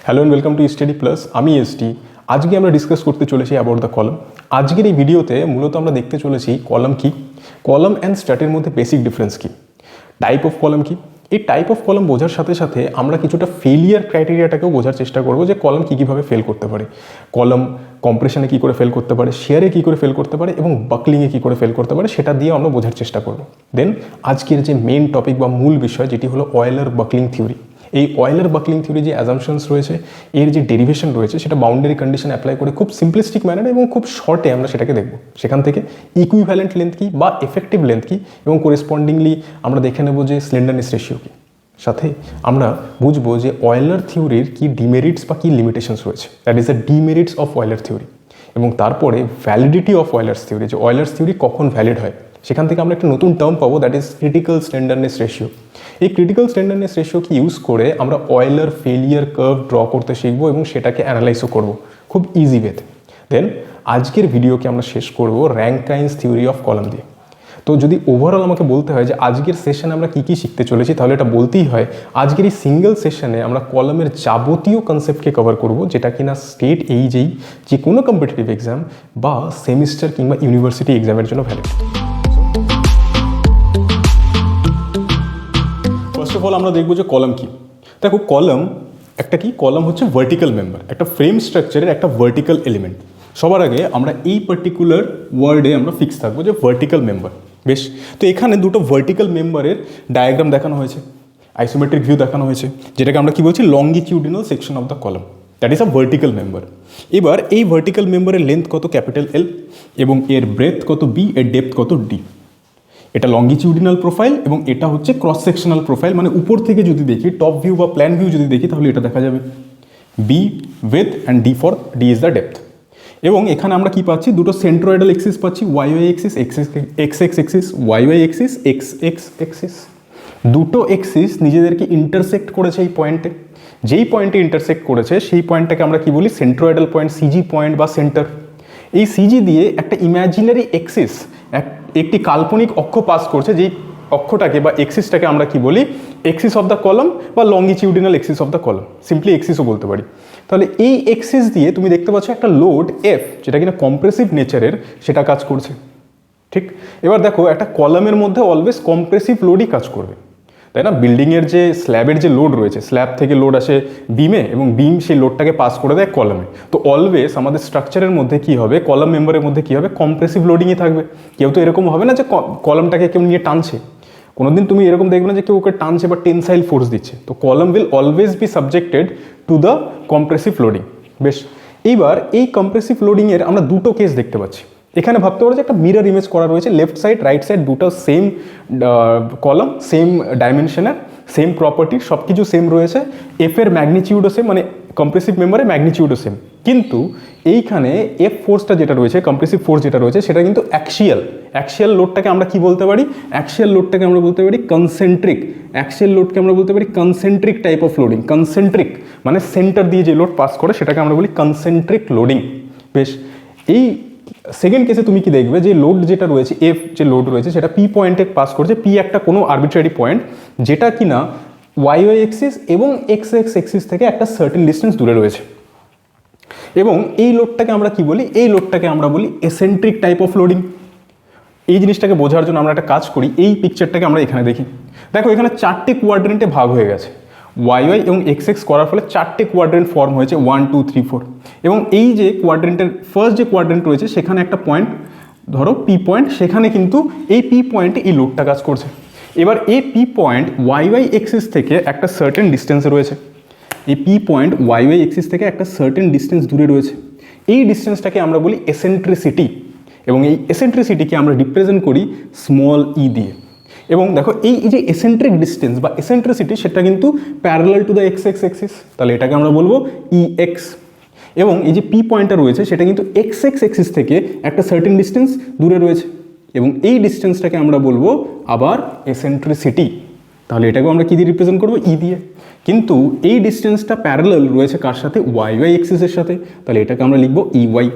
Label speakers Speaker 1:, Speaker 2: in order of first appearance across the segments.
Speaker 1: Hello and welcome to study plus. আমি ST. আজকে আমরা ডিসকাস করতে চলেছি অ্যাবাউট দ্য কলাম। আজকের এই ভিডিওতে মূলত আমরা দেখতে চলেছি কলাম কি, কলাম অ্যান্ড স্ট্যাটের মধ্যে বেসিক ডিফারেন্স কি, টাইপ অফ কলাম কি। এই টাইপ অফ কলাম বোঝার সাথে সাথে আমরা কিছুটা ফেলিয়ার ক্রাইটেরিয়াটাকেও বোঝার চেষ্টা করবো যে কলাম কী কীভাবে ফেল করতে পারে, কলাম কম্প্রেশনে কী করে ফেল করতে পারে, শেয়ারে কী করে ফেল করতে পারে এবং বাকলিংয়ে কী করে ফেল করতে পারে, সেটা দিয়ে আমরা বোঝার চেষ্টা করবো। দেন আজকের যে মেন টপিক বা মূল বিষয় যেটি হলো অয়েলার বাকলিং থিওরি। এই অয়েলার বাকলিং থিওরি যে অ্যাজাম্পশনস রয়েছে, এর যে ডেরিভেশন রয়েছে, সেটা বাউন্ডারি কন্ডিশন অ্যাপ্লাই করে খুব সিম্পলিস্টিক ম্যানারে এবং খুব শর্টে আমরা সেটাকে দেখব। সেখান থেকে ইকুইভ্যালেন্ট লেন্থ কী বা এফেক্টিভ লেন্থ কী এবং করেসপন্ডিংলি আমরা দেখে নেব যে স্লেন্ডারনেস রেশিও কী। সাথে আমরা বুঝবো যে অয়েলার থিওরির কী ডিমেরিটস বা কী লিমিটেশনস রয়েছে, that is the demerits of Euler theory. এবং তারপরে ভ্যালিডিটি অফ অয়েলার্স থিওরি, যে অয়েলার্স থিওরি কখন ভ্যালিড হয়, সেখান থেকে আমরা একটা নতুন টার্ম পাবো, that is critical slenderness ratio. এই ক্রিটিক্যাল স্লেন্ডারনেস রেশিওকে ইউজ করে আমরা অয়েলার ফেলিয়ার কার্ভ ড্র করতে শিখবো এবং সেটাকে অ্যানালাইজও করবো খুব ইজি ওয়েতে। দেন আজকের ভিডিওকে আমরা শেষ করবো র্যাঙ্কাইন্স থিওরি অফ কলাম দিয়ে। তো যদি ওভারঅল আমাকে বলতে হয় যে আজকের সেশনে আমরা কী কী শিখতে চলেছি, তাহলে এটা বলতেই হয় আজকের এই সিঙ্গেল সেশনে আমরা কলামের যাবতীয় কনসেপ্টকে কভার করব, যেটা কিনা স্টেট এইচএই যে কোনো কম্পিটিটিভ এক্সাম বা সেমিস্টার কিংবা ইউনিভার্সিটি এক্সামের জন্য ভ্যালিড। ফার্স্ট অফ অল আমরা দেখবো যে কলাম কি। দেখো কলাম একটা কি, কলাম হচ্ছে ভার্টিক্যাল মেম্বার, একটা ফ্রেম স্ট্রাকচারের একটা ভার্টিক্যাল এলিমেন্ট। সবার আগে আমরা এই পার্টিকুলার ওয়ার্ডে আমরা ফিক্স থাকবো যে ভার্টিক্যাল মেম্বার। বেশ, তো এখানে দুটো ভার্টিক্যাল মেম্বারের ডায়াগ্রাম দেখানো হয়েছে, আইসোমেট্রিক ভিউ দেখানো হয়েছে, যেটাকে আমরা কি বলছি longitudinal section of the column, that is a vertical member. এবার এই ভার্টিক্যাল মেম্বারের লেন্থ কত ক্যাপিটাল এল এবং এর ব্রেথ কত বি, এর ডেপথ কত ডি। এটা লংগিটিউডিনাল প্রোফাইল এবং এটা হচ্ছে ক্রস সেকশনাল প্রোফাইল, মানে উপর থেকে যদি দেখি, টপ ভিউ বা প্ল্যান ভিউ যদি দেখি, তাহলে এটা দেখা যাবে b with and d for d is the depth. এবং এখানে আমরা কি পাচ্ছি, দুটো সেন্ট্রয়েডাল এক্সিস পাচ্ছি, y y axis, x x axis, y y axis, x x axis. দুটো এক্সিস নিজেদেরকে ইন্টারসেক্ট করেছে এই পয়েন্টে। যেই পয়েন্টে ইন্টারসেক্ট করেছে সেই পয়েন্টটাকে আমরা কি বলি, সেন্ট্রয়েডাল পয়েন্ট, সিজি পয়েন্ট বা সেন্টার। এই সিজি দিয়ে একটা ইম্যাজিনারি এক্সিস, একটি কাল্পনিক অক্ষ পাস করছে, যেই অক্ষটাকে বা এক্সিসটাকে আমরা কি বলি, এক্সিস অফ দ্য কলাম বা longitudinal axis of the column, simply এক্সিসও বলতে পারি। তাহলে এই এক্সিস দিয়ে তুমি দেখতে পাচ্ছ একটা লোড এফ, যেটা কিনা কম্প্রেসিভ নেচারের, সেটা কাজ করছে। ঠিক, এবার দেখো একটা কলামের মধ্যে অলওয়েজ কম্প্রেসিভ লোডই কাজ করবে, তাই না? বিল্ডিংয়ের যে স্ল্যাবের যে লোড রয়েছে, স্ল্যাব থেকে লোড আসে বিমে এবং বিম সেই লোডটাকে পাস করে দেয় কলামে। তো অলওয়েজ আমাদের স্ট্রাকচারের মধ্যে কী হবে, কলাম মেম্বারের মধ্যে কী হবে, কম্প্রেসিভ লোডিংই থাকবে। কেউ তো এরকম হবে না যে কলামটাকে কেউ নিয়ে টানছে, কোনোদিন তুমি এরকম দেখবে না যে কেউ ওকে টানছে বা টেনসাইল ফোর্স দিচ্ছে। তো column will always be subjected to the compressive loading. বেশ, এইবার এই কম্প্রেসিভ লোডিংয়ের আমরা দুটো কেস দেখতে পাচ্ছি। এখানে ভাবতে পারো যে একটা মিরর ইমেজ করা রয়েছে, লেফট সাইড রাইট সাইড দুটো সেম কলাম, সেম ডাইমেনশনের, সেম প্রপার্টির, সব কিছু সেম রয়েছে, এফ এর ম্যাগনিটিউডও সেম, মানে কম্প্রেসিভ মেম্বারের ম্যাগনিটিউডও সেম। কিন্তু এইখানে এফ ফোর্সটা যেটা রয়েছে, কম্প্রেসিভ ফোর্স যেটা রয়েছে, সেটা কিন্তু অ্যাক্সিয়াল লোডটাকে আমরা কি বলতে পারি, অ্যাক্সিয়াল লোডটাকে আমরা বলতে পারি কনসেন্ট্রিক, অ্যাক্সিয়াল লোডকে আমরা বলতে পারি concentric type of loading. Concentric মানে সেন্টার দিয়ে যে লোড পাস করে, সেটাকে আমরা বলি কনসেন্ট্রিক লোডিং। বেশ, এই সেকেন্ড কেসে তুমি কি দেখবে, যে লোড যেটা রয়েছে, এফ যে লোড রয়েছে, সেটা পি পয়েন্টে পাস করছে। পি একটা কোনো আরবিট্রারি পয়েন্ট, যেটা কিনা ওয়াই ওয়াই এক্সিস এবং এক্স এক্স এক্সিস থেকে একটা সার্টেন ডিস্টেন্স দূরে রয়েছে। এবং এই লোডটাকে আমরা কি বলি, এই লোডটাকে আমরা বলি এসেন্ট্রিক টাইপ অফ লোডিং। এই জিনিসটাকে বোঝার জন্য আমরা একটা কাজ করি, এই পিকচারটাকে আমরা এখানে দেখি। দেখো এখানে চারটে কোয়াড্রেন্টে ভাগ হয়ে গেছে, ওয়াই ওয়াই এবং এক্স এক্স করার ফলে চারটে কোয়াড্রেন্ট ফর্ম হয়েছে, 1 2 3 4। এবং এই যে কোয়াড্রেন্টের ফার্স্ট যে কোয়াড্রেন্ট রয়েছে, সেখানে একটা পয়েন্ট ধরো পি পয়েন্ট, সেখানে কিন্তু এই পি পয়েন্টে এই লোডটা কাজ করছে। এবার এই P point y y axis থেকে একটা সার্টেন ডিস্টেন্সে রয়েছে, এই P point y y axis থেকে একটা সার্টেন ডিস্টেন্স দূরে রয়েছে। এই ডিস্টেন্সটাকে আমরা বলি এসেন্ট্রিসিটি, এবং এই এসেন্ট্রিসিটিকে আমরা রিপ্রেজেন্ট করি স্মল ই দিয়ে। এবং দেখো এই যে এসেন্ট্রিক ডিস্টেন্স বা এসেন্ট্রিসিটি, সেটা কিন্তু parallel to the x x axis, তাহলে এটাকে আমরা বলবো ই এক্স। এবং এই যে পি পয়েন্টটা রয়েছে, সেটা কিন্তু এক্স এক্স এক্সিস থেকে একটা সার্টেন ডিস্টেন্স দূরে রয়েছে, এবং এই ডিস্টেন্সটাকে আমরা বলবো আবার এসেন্ট্রিসিটি। তাহলে এটাকেও আমরা কী দিয়ে রিপ্রেজেন্ট করবো, ই দিয়ে। কিন্তু এই ডিস্টেন্সটা প্যারালাল রয়েছে কার সাথে, ওয়াই ওয়াই এক্সিসের সাথে, তাহলে এটাকে আমরা লিখবো ই ওয়াই।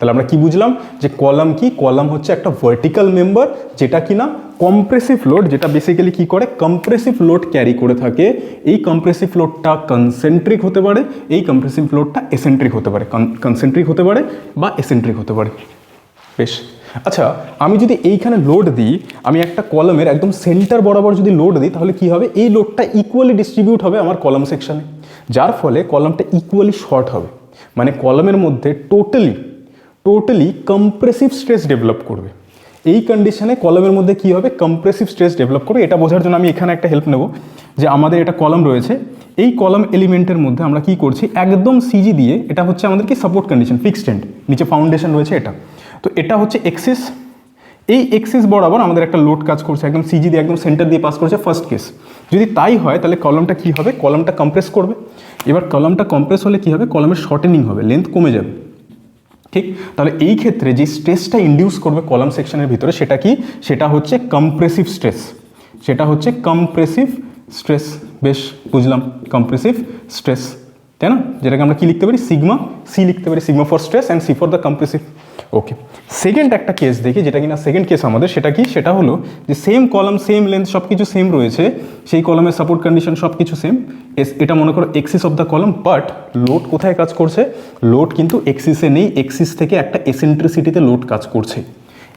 Speaker 1: তাহলে আমরা কি বুঝলাম যে কলাম কি, কলাম হচ্ছে একটা ভার্টিক্যাল মেম্বার যেটা কিনা কম্প্রেসিভ লোড, যেটা বেসিক্যালি কি করে কম্প্রেসিভ লোড ক্যারি করে থাকে। এই কম্প্রেসিভ লোডটা কনসেন্ট্রিক হতে পারে, এই কম্প্রেসিভ লোডটা এসেন্ট্রিক হতে পারে, কনসেন্ট্রিক হতে পারে বা এসেন্ট্রিক হতে পারে। বেশ, আচ্ছা আমি যদি এইখানে লোড দিই, আমি একটা কলামের একদম সেন্টার বরাবর যদি লোড দিই, তাহলে কি হবে, এই লোডটা ইকুয়ালি ডিস্ট্রিবিউট হবে আমার কলাম সেকশনে, যার ফলে কলামটা ইকুয়ালি শর্ট হবে। মানে কলামের মধ্যে টোটালি কম্প্রেসিভ স্ট্রেস ডেভেলপ করবে। এই কন্ডিশনে কলামের মধ্যে কি হবে, কম্প্রেসিভ স্ট্রেস ডেভেলপ করবে। এটা বোঝার জন্য আমি এখানে একটা হেল্প নেব, যে আমাদের এটা কলাম রয়েছে, এই কলাম এলিমেন্টের মধ্যে আমরা কি করছি, একদম সিজি দিয়ে, এটা হচ্ছে আমাদের কি সাপোর্ট কন্ডিশন, ফিক্সড এন্ড, নিচে ফাউন্ডেশন রয়েছে এটা, তো এটা হচ্ছে এক্সিস। এই এক্সিস বরাবর আমাদের একটা লোড কাজ করছে, একদম সিজি দিয়ে একদম সেন্টার দিয়ে পাস করছে, ফার্স্ট কেস। যদি তাই হয় তাহলে কলামটা কি হবে, কলামটা কম্প্রেস করবে। এবার কলামটা কম্প্রেস হলে কি হবে, কলামের শর্টেনিং হবে, লেন্থ কমে যাবে, ঠিক। তাহলে এই ক্ষেত্রে যে স্ট্রেসটা ইনডিউস করবে কলাম সেকশনের ভিতরে সেটা কি, সেটা হচ্ছে কম্প্রেসিভ স্ট্রেস, সেটা হচ্ছে কম্প্রেসিভ স্ট্রেস। বেশ, বুঝলাম, কম্প্রেসিভ স্ট্রেস, তাই না, যেটাকে আমরা কি লিখতে পারি, সিগমা সি লিখতে পারি, sigma for stress and C for the compressive. Okay, second একটা কেস দেখি, যেটা কিনা সেকেন্ড কেস আমাদের, সেটা কি, সেটা হলো যে সেম কলাম, সেম লেন্থ, সব কিছু সেম রয়েছে, সেই কলামের সাপোর্ট কন্ডিশন সব কিছু সেম, এটা মনে করো axis of the column, but load কোথায় কাজ করছে, লোড কিন্তু এক্সিসে নেই, এক্সিস থেকে একটা এসেন্ট্রিসিটিতে লোড কাজ করছে।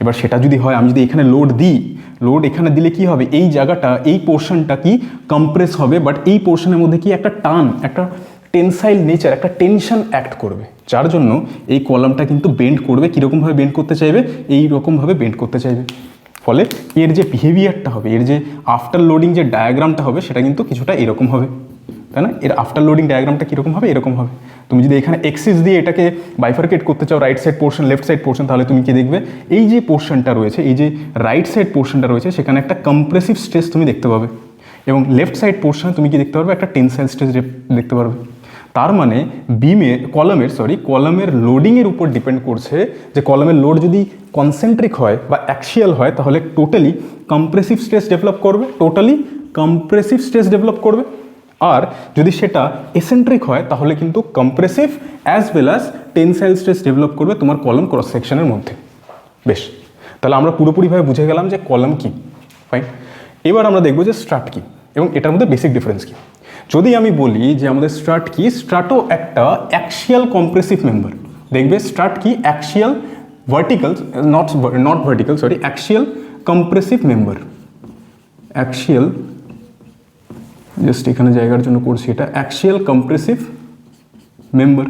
Speaker 1: এবার সেটা যদি হয়, আমি যদি এখানে লোড দিই, লোড এখানে দিলে কি হবে, এই জায়গাটা, এই পোর্শনটা কি কম্প্রেস হবে, বাট এই পোর্শনের মধ্যে কি একটা টান, একটা টেনসাইল নেচার, একটা টেনশন অ্যাক্ট করবে, যার জন্য এই কলামটা কিন্তু বেন্ড করবে। কীরকমভাবে বেন্ড করতে চাইবে, এই রকমভাবে বেন্ড করতে চাইবে। ফলে এর যে বিহেভিয়ারটা হবে, এর যে আফটার লোডিং যে ডায়াগ্রামটা হবে, সেটা কিন্তু কিছুটা এরকম হবে, তাই না। এর আফটার লোডিং ডায়াগ্রামটা কীরকম হবে, এরকম হবে। তুমি যদি এখানে এক্সিস দিয়ে এটাকে বাইফার্কেট করতে চাও, right side portion, left side portion, তাহলে তুমি কি দেখবে, এই যে পোর্শনটা রয়েছে, এই যে রাইট সাইড পোর্শনটা রয়েছে, সেখানে একটা কম্প্রেসিভ স্ট্রেস তুমি দেখতে পাবে, এবং লেফট সাইড পোর্শনে তুমি কি দেখতে পারবে, একটা টেনসাইল স্ট্রেস দেখতে পারবে। তার মানে কলামের লোডিংয়ের উপর ডিপেন্ড করছে, যে কলামের লোড যদি কনসেন্ট্রিক হয় বা অ্যাক্সিয়াল হয়, তাহলে টোটালি কম্প্রেসিভ স্ট্রেস ডেভেলপ করবে, আর যদি সেটা এসেন্ট্রিক হয় তাহলে কিন্তু compressive as well as tensile stress develop করবে তোমার কলাম ক্রস সেকশনের মধ্যে। বেশ, তাহলে আমরা পুরোপুরিভাবে বুঝে গেলাম যে কলাম কি। ফাইন, এবার আমরা দেখব যে স্ট্রাট কি এবং এটার মধ্যে বেসিক ডিফারেন্স কি। যদি আমি বলি যে আমাদের স্ট্রাট কি, স্ট্রাটো একটা অ্যাক্সিয়াল কম্প্রেসিভ মেম্বার। দেখবে স্ট্রাট কি, axial vertical, not vertical, sorry, axial compressive member. Axial, just এখানে জায়গার জন্য করছি, এটা অ্যাক্সিয়াল কম্প্রেসিভ মেম্বার।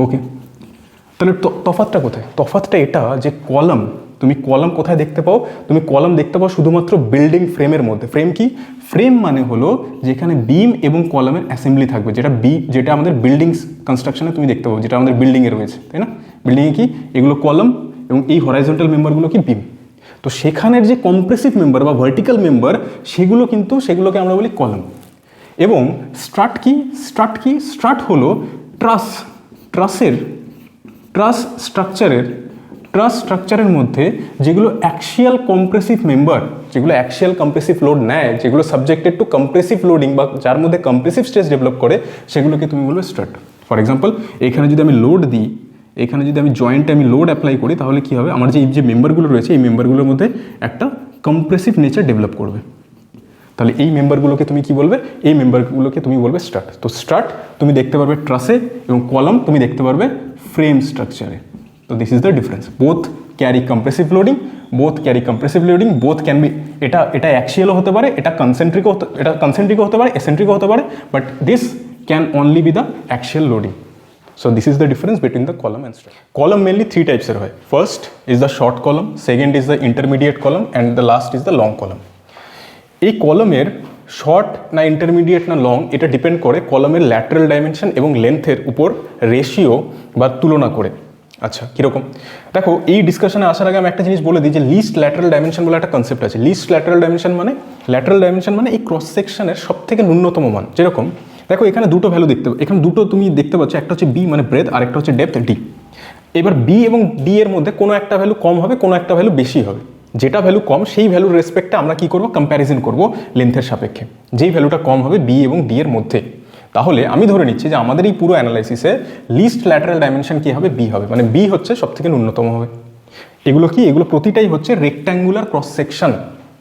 Speaker 1: ওকে, তাহলে তফাৎটা কোথায়, তফাৎটা এটা যে কলাম, তুমি কলাম কোথায় দেখতে পাও, তুমি কলাম দেখতে পাও শুধুমাত্র বিল্ডিং ফ্রেমের মধ্যে। ফ্রেম কি, ফ্রেম মানে হলো যেখানে বিম এবং কলামের অ্যাসেম্বলি থাকবে, যেটা আমাদের বিল্ডিং কনস্ট্রাকশনে তুমি দেখতে পাবো, যেটা আমাদের বিল্ডিংয়ে রয়েছে, তাই না। বিল্ডিংয়ে কি, এগুলো কলাম এবং এই হরাইজন্টাল মেম্বারগুলো কি বিম। তো সেখানের যে কম্প্রেসিভ মেম্বার বা ভার্টিক্যাল মেম্বার, সেগুলোকে আমরা বলি কলাম। এবং স্ট্রাট হলো ট্রাস স্ট্রাকচারের মধ্যে যেগুলো অ্যাক্সিয়াল কম্প্রেসিভ মেম্বার, যেগুলো অ্যাক্সিয়াল কম্প্রেসিভ লোড নেয়, যেগুলো সাবজেক্টেড টু কম্প্রেসিভ লোডিং বা যার মধ্যে কম্প্রেসিভ স্ট্রেস ডেভেলপ করে, সেগুলোকে তুমি বলবে স্ট্রাট। ফর এক্সাম্পল, এখানে যদি আমি লোড দিই, এখানে যদি আমি জয়েন্টে আমি লোড অ্যাপ্লাই করি, তাহলে কী হবে, আমার যে মেম্বারগুলো রয়েছে, এই মেম্বারগুলোর মধ্যে একটা কম্প্রেসিভ নেচার ডেভেলপ করবে। তাহলে এই মেম্বারগুলোকে তুমি কি বলবে, এই মেম্বারগুলোকে তুমি বলবে স্ট্রাট। তো স্ট্রাট তুমি দেখতে পারবে ট্রাসে, এবং কলাম তুমি দেখতে পারবে ফ্রেম স্ট্রাকচারে। তো this is the difference. Both carry compressive loading, both can be, এটা অ্যাক্সিয়ালও হতে পারে, এটা কনসেন্ট্রিকও হতে পারে, এসেন্ট্রিকও হতে পারে, but this can only be the axial loading. So this is the difference between the column and strut. Column mainly three types er hoy. First is the short column, second is the intermediate column, and the last is the long column. এই কলামের short না intermediate না long, এটা depend করে কলামের lateral dimension এবং লেন্থের উপর ratio বা তুলনা করে। আচ্ছা, কীরকম দেখো, এই ডিসকাশনে আসার আগে আমি একটা জিনিস বলে দিই যে লিস্ট ল্যাটারাল ডাইমেনশন বলে একটা কনসেপ্ট আছে। লিস্ট ল্যাটারাল ডাইমেনশন মানে এই ক্রস সেকশনের সব থেকে ন্যূনতম মান। যেরকম দেখো, এখানে দুটো ভ্যালু এখানে দুটো তুমি দেখতে পাচ্ছ, একটা হচ্ছে বি মানে ব্রেথ, আর একটা হচ্ছে ডেপথ ডি। এবার বি এবং ডি এর মধ্যে কোনো একটা ভ্যালু কম হবে, কোনো একটা ভ্যালু বেশি হবে। যেটা ভ্যালু কম সেই ভ্যালুর রেসপেক্টে আমরা কি করব, কম্প্যারিজন করব লেন্থের সাপেক্ষে। যেই ভ্যালুটা কম হবে বি এবং ডি এর মধ্যে, তাহলে আমি ধরে নিচ্ছি যে আমাদের এই পুরো অ্যানালাইসিসে লিস্ট ল্যাটারাল ডাইমেনশন কী হবে, বি হবে, মানে বি হচ্ছে সবথেকে ন্যূনতম হবে। এগুলো কি, এগুলো প্রতিটাই হচ্ছে রেক্ট্যাঙ্গুলার ক্রস সেকশন,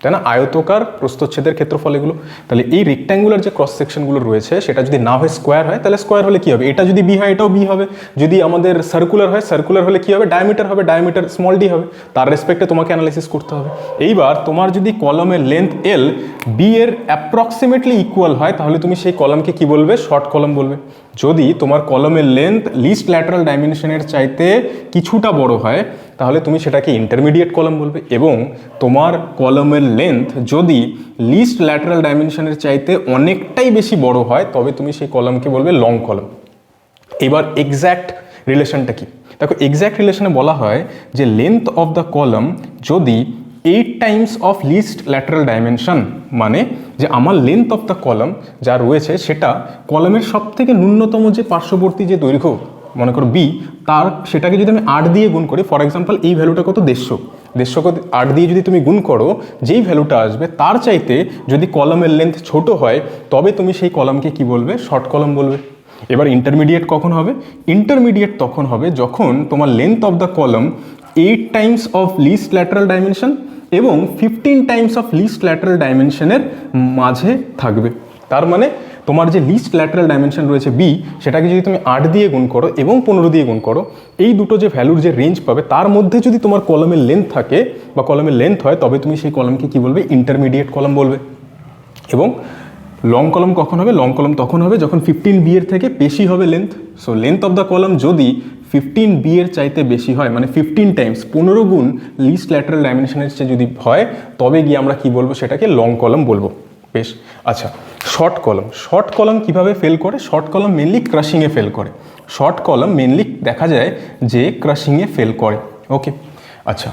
Speaker 1: তাই না, আয়তকার প্রস্থচ্ছেদের ক্ষেত্রফল এগুলো। তাহলে এই রেক্ট্যাঙ্গুলার যে ক্রস সেকশনগুলো রয়েছে সেটা যদি না হয় স্কোয়ার হয়, তাহলে স্কোয়ার হলে কী হবে, এটা যদি বি হয় এটাও বি হবে। যদি আমাদের সার্কুলার হয়, সার্কুলার হলে কী হবে, ডায়ামিটার হবে, ডায়ামিটার স্মল ডি হবে। তার রেসপেক্টে তোমাকে অ্যানালাইসিস করতে হবে। এইবার তোমার যদি কলমের লেন্থ এল বি এর অ্যাপ্রক্সিমেটলি ইকুয়াল হয়, তাহলে তুমি সেই কলমকে কি বলবে, শর্ট কলম বলবে। যদি তোমার কলমের লেন্থ লিস্ট ল্যাটারাল ডাইমেনশনের চাইতে কিছুটা বড় হয়, তাহলে তুমি সেটাকে ইন্টারমিডিয়েট কলম বলবে। এবং তোমার কলমের লেন্থ যদি লিস্ট ল্যাটারাল ডাইমেনশনের চাইতে অনেকটাই বেশি বড় হয়, তবে তুমি সেই কলমকে বলবে লং কলম। এবার এক্স্যাক্ট রিলেশনটা কি, দেখো এক্স্যাক্ট রিলেশনে বলা হয় যে লেন্থ অফ দ্য কলম যদি 8 times of least lateral dimension, মানে যে আমার লেন্থ অফ দ্য কলম যা রয়েছে সেটা কলমের সব থেকে ন্যূনতম যে পার্শ্ববর্তী যে দৈর্ঘ্য, মনে করো বি, তার সেটাকে যদি আমি 8 দিয়ে গুণ করি, ফর এক্সাম্পল এই ভ্যালুটা কত, 150 8 দিয়ে যদি তুমি গুণ করো, যেই ভ্যালুটা আসবে তার চাইতে যদি কলমের লেন্থ ছোট হয়, তবে তুমি সেই কলমকে কি বলবে, শর্ট কলম বলবে। এবার ইন্টারমিডিয়েট কখন হবে, ইন্টারমিডিয়েট তখন হবে যখন তোমার length of the column 8 times of least lateral dimension এবং 15 টাইমস অফ লিস্ট ল্যাটারাল ডাইমেনশনের মাঝে থাকবে। তার মানে তোমার যে লিস্ট ল্যাটারাল ডাইমেনশন রয়েছে বি, সেটাকে যদি তুমি 8 দিয়ে গুণ করো এবং 15 দিয়ে গুণ করো, এই দুটো যে ভ্যালুর যে রেঞ্জ পাবে তার মধ্যে যদি তোমার কলমের লেন্থ থাকে বা কলমের লেন্থ হয়, তবে তুমি সেই কলমকে কি বলবে, ইন্টারমিডিয়েট কলম বলবে। এবং লং কলম কখন হবে, লং কলম তখন হবে যখন 15 বি এর থেকে বেশি হবে length. So length of the column যদি 15 বি এর চাইতে বেশি হয়, মানে 15 টাইমস 15 গুণ লিস্ট ল্যাটারাল ডাইমেনশনের চেয়ে যদি হয়, তবে গিয়ে আমরা কি বলবো, সেটাকে লং কলম বলবো। বেশ, আচ্ছা শর্ট কলম, শর্ট কলম কীভাবে ফেল করে, শর্ট কলম মেনলি ক্রাশিংয়ে ফেল করে। শর্ট কলম মেনলি দেখা যায় যে ক্রাশিংয়ে ফেল করে। ওকে, আচ্ছা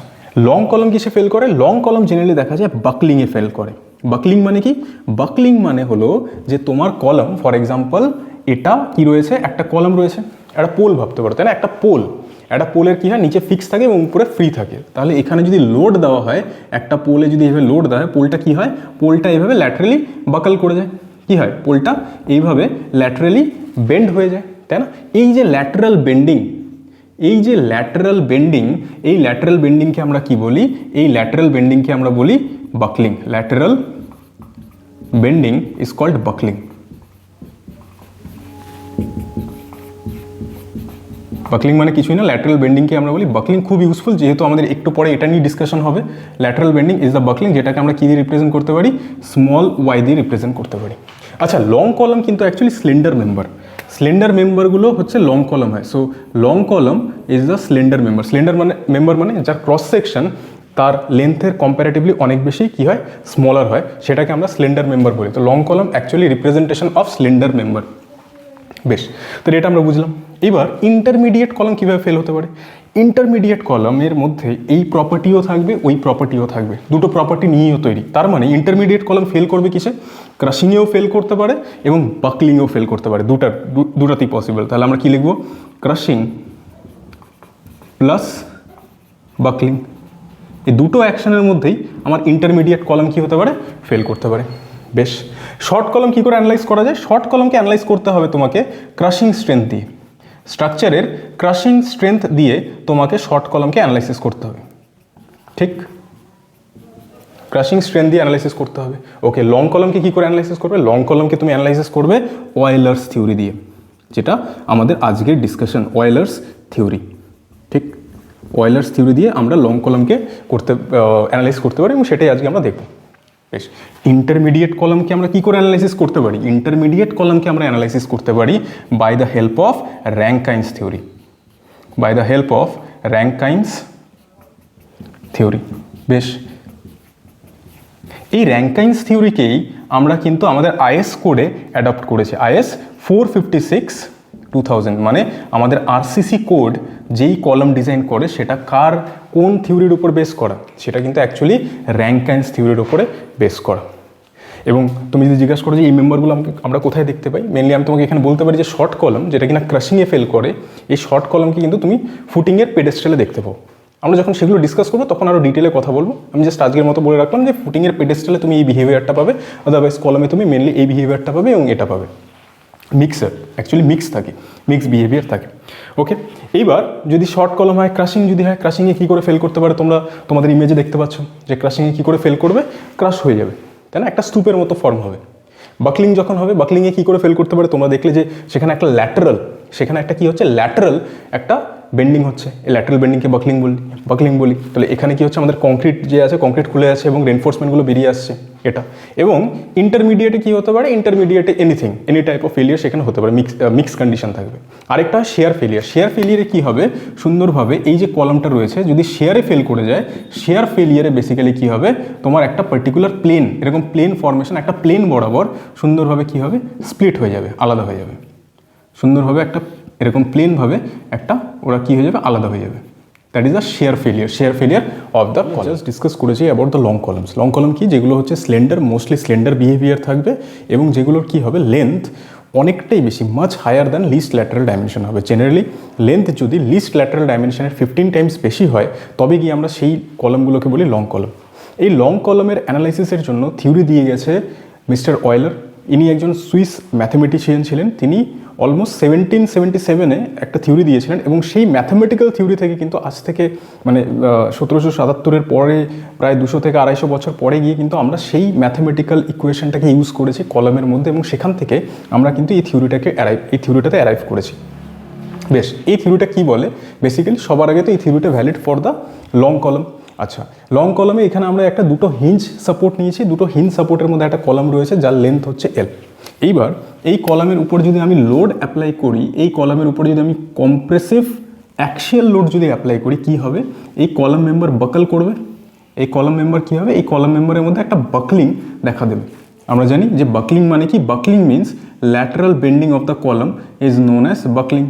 Speaker 1: লং কলম কিসে ফেল করে, লং কলম জেনারেলি দেখা যায় বাকলিংয়ে ফেল করে। বাকলিং মানে কি, বাকলিং মানে হলো যে তোমার কলম, ফর এক্সাম্পল এটা কি রয়েছে, একটা কলম রয়েছে, একটা পোল ভাবতে পারো, তাই না, একটা পোলের কি হয়, নিচে ফিক্স থাকে এবং উপরে ফ্রি থাকে। তাহলে এখানে যদি লোড দেওয়া হয়, একটা পোলে যদি এইভাবে লোড দেওয়া হয়, পোলটা কি হয়, পোলটা এইভাবে ল্যাটারালি বাকল করে যায়, কি হয়, পোলটা এইভাবে ল্যাটারালি বেন্ড হয়ে যায়, তাই না। এই যে ল্যাটারাল বেন্ডিং, এই যে ল্যাটারাল বেন্ডিং, এই ল্যাটারাল বেন্ডিংকে আমরা কি বলি, এই ল্যাটারাল বেন্ডিংকে আমরা বলি buckling. Lateral bending is called buckling. Buckling মানে কিছুই না, ল্যাটারাল বেন্ডিংকে আমরা বলি বাকলিং। খুব ইউজফুল, যেহেতু আমাদের একটু পরে এটা নিয়ে ডিসকাশন হবে। Lateral bending is the buckling, যেটাকে আমরা কী দিয়ে রিপ্রেজেন্ট করতে পারি, স্মল ওয়াই দিয়ে রিপ্রেজেন্ট করতে পারি। আচ্ছা লং কলম কিন্তু অ্যাকচুয়ালি স্লেন্ডার মেম্বার, স্লেন্ডার মেম্বারগুলো হচ্ছে লং কলম হয়। সো লং কলম is the slender member. Slender মানে মেম্বার মানে যার ক্রস সেকশন তার লেন্থের কম্প্যারেটিভলি অনেক বেশি কী হয়, স্মলার হয়, সেটাকে আমরা স্লেন্ডার মেম্বার বলি। তো লং কলম actually representation of slender member. বেশ, তো এটা আমরা বুঝলাম। এবার ইন্টারমিডিয়েট কলম কীভাবে ফেল হতে পারে, ইন্টারমিডিয়েট কলমের মধ্যে এই প্রপার্টিও থাকবে, ওই প্রপার্টিও থাকবে, দুটো প্রপার্টি নিয়েও তৈরি। তার মানে ইন্টারমিডিয়েট কলম ফেল করবে কিসে, ক্রাশিংয়েও ফেল করতে পারে এবং বাকলিংয়েও ফেল করতে পারে, দুটাতেই পসিবল। তাহলে আমরা কি লিখবো, ক্রাশিং প্লাস বাকলিং, এই দুটো অ্যাকশনের মধ্যেই আমার ইন্টারমিডিয়েট কলম কি হতে পারে, ফেল করতে পারে। বেশ, শর্ট কলম কী করে অ্যানালাইজ করা যায়, শর্ট কলমকে অ্যানালাইজ করতে হবে তোমাকে ক্রাশিং স্ট্রেংথ দিয়ে, স্ট্রাকচারের ক্রাশিং স্ট্রেংথ দিয়ে তোমাকে শর্ট কলমকে অ্যানালাইসিস করতে হবে, ঠিক, ক্রাশিং স্ট্রেংথ দিয়ে অ্যানালাইসিস করতে হবে। ওকে, লং কলমকে কী করে অ্যানালাইসিস করবে, লং কলমকে তুমি অ্যানালাইসিস করবে ওয়েলার্স থিওরি দিয়ে, যেটা আমাদের আজকের ডিসকাশন, ওয়েলার্স থিওরি, ঠিক, ওয়েলার্স থিওরি দিয়ে আমরা লং কলমকে অ্যানালাইজ করতে পারি এবং সেটাই আজকে আমরা দেখব। বেশ, ইন্টারমিডিয়েট কলমকে আমরা কী করে অ্যানালাইসিস করতে পারি, ইন্টারমিডিয়েট কলমকে আমরা অ্যানালাইসিস করতে পারি by the help of Rankine's theory, by the help of Rankine's theory. বেশ, এই র্যাঙ্কাইন্স থিওরিকেই আমরা কিন্তু আমাদের আইএস কোডে অ্যাডপ্ট করেছি, আইএস 456/2000, মানে আমাদের আরসিসি কোড যেই কলম ডিজাইন করে সেটা কোন থিওরির উপর বেস করা, সেটা কিন্তু অ্যাকচুয়ালি র্যাঙ্কাইন্স থিওরির উপরে বেস করা। এবং তুমি যদি জিজ্ঞাসা করো যে এই মেম্বারগুলো আমরা কোথায় দেখতে পাই, মেনলি আমি তোমাকে এখানে বলতে পারি যে শর্ট কলম, যেটা কিনা ক্রাশিংয়ে ফেল করে, এই শর্ট কলমকে কিন্তু তুমি ফুটিংয়ের পেডেস্টালে দেখতে পাও। আমরা যখন সেগুলো ডিসকাস করবো তখন আরও ডিটেলে কথা বলবো। আমি জাস্ট আজকের মতো বলে রাখলাম যে ফুটিংয়ের পেডেস্টালে তুমি এই বিহেভিয়ারটা পাবে, আদারওয়াইজ কলমে তুমি মেনলি এই বিহেভিয়ারটা পাবে এবং এটা পাবে। মিক্সার অ্যাকচুয়ালি মিক্স থাকে, মিক্স বিহেভিয়ার থাকে। ওকে, এইবার যদি শর্ট কলাম হয়, ক্রাশিং যদি হয়, ক্রাশিংয়ে কী করে ফেল করতে পারে তোমরা তোমাদের ইমেজে দেখতে পাচ্ছ যে ক্রাশিংয়ে কী করে ফেল করবে, ক্রাশ হয়ে যাবে, তাই না, একটা স্তূপের মতো ফর্ম হবে। বাকলিং যখন হবে, বাকলিংয়ে কী করে ফেল করতে পারে তোমরা দেখলে যে সেখানে একটা ল্যাটারাল, সেখানে একটা কী হচ্ছে, ল্যাটারাল একটা বেন্ডিং হচ্ছে, এই ল্যাটারাল বেন্ডিংকে বাকলিং বলি। তাহলে এখানে কী হচ্ছে, আমাদের কংক্রিট যে আছে, কংক্রিট খুলে আছে এবং রেনফোর্সমেন্টগুলো বেরিয়ে আসছে এটা। এবং ইন্টারমিডিয়েটে কী হতে পারে, ইন্টারমিডিয়েটে এনি টাইপ অফ ফেলিয়ার সেখানে হতে পারে, মিক্স কন্ডিশন থাকবে। আরেকটা শেয়ার ফেলিয়ার, শেয়ার ফেলিয়ারে কী হবে, সুন্দরভাবে এই যে কলামটা রয়েছে যদি শেয়ারে ফেল করে যায়, শেয়ার ফেলিয়ারে বেসিক্যালি কী হবে, তোমার একটা পার্টিকুলার প্লেন, এরকম প্লেন ফর্মেশন, একটা প্লেন বরাবর সুন্দরভাবে কী হবে, স্প্লিট হয়ে যাবে, আলাদা হয়ে যাবে, সুন্দরভাবে একটা এরকম প্লেনভাবে একটা ওরা কী হয়ে যাবে, আলাদা হয়ে যাবে। That is the shear failure of the column. Just discuss করেছি about the long columns. Long column কি, যেগুলো হচ্ছে স্লেন্ডার, মোস্টলি স্লেন্ডার বিহেভিয়ার থাকবে এবং যেগুলোর কী হবে, লেন্থ অনেকটাই বেশি, much higher than least lateral dimension হবে। জেনারেলি লেন্থ যদি লিস্ট ল্যাটারাল ডাইমেনশনের 15 টাইমস বেশি হয় তবে গিয়ে আমরা সেই কলামগুলোকে বলি লং কলাম। এই লং কলামের অ্যানালাইসিসের জন্য থিওরি দিয়ে গেছে মিস্টার অয়েলার। ইনি একজন সুইস ম্যাথমেটিশিয়ান ছিলেন। তিনি অলমোস্ট 1777-এ একটা থিওরি দিয়েছিলেন এবং সেই ম্যাথমেটিক্যাল থিওরি থেকে কিন্তু আজ থেকে মানে 1777-এর পরে প্রায় 200 থেকে 250 বছর পরে গিয়ে কিন্তু আমরা সেই ম্যাথমেটিক্যাল ইকুয়েশনটাকে ইউজ করেছি কলামের মধ্যে এবং সেখান থেকে আমরা কিন্তু এই থিওরিটাতে অ্যারাইভ করেছি। বেশ, এই থিওরিটা কী বলে, বেসিক্যালি সবার আগে তো এই থিওরিটা valid for the long column. আচ্ছা, লং কলামে এখানে আমরা দুটো হিঞ্জ সাপোর্ট নিয়েছি, দুটো হিঞ্জ সাপোর্টের মধ্যে একটা কলাম রয়েছে যার লেন্থ হচ্ছে এল। এইবার এই কলামের উপর যদি আমি লোড অ্যাপ্লাই করি, এই কলামের উপর যদি আমি কম্প্রেসিভ অ্যাক্সিয়াল লোড যদি অ্যাপ্লাই করি, কি হবে, এই কলাম মেম্বার বাকল করবে। এই কলাম মেম্বার কী হবে, এই কলাম মেম্বারের মধ্যে একটা বাকলিং দেখা দেবে। আমরা জানি যে বাকলিং মানে কি, buckling means lateral bending of the column is known as buckling.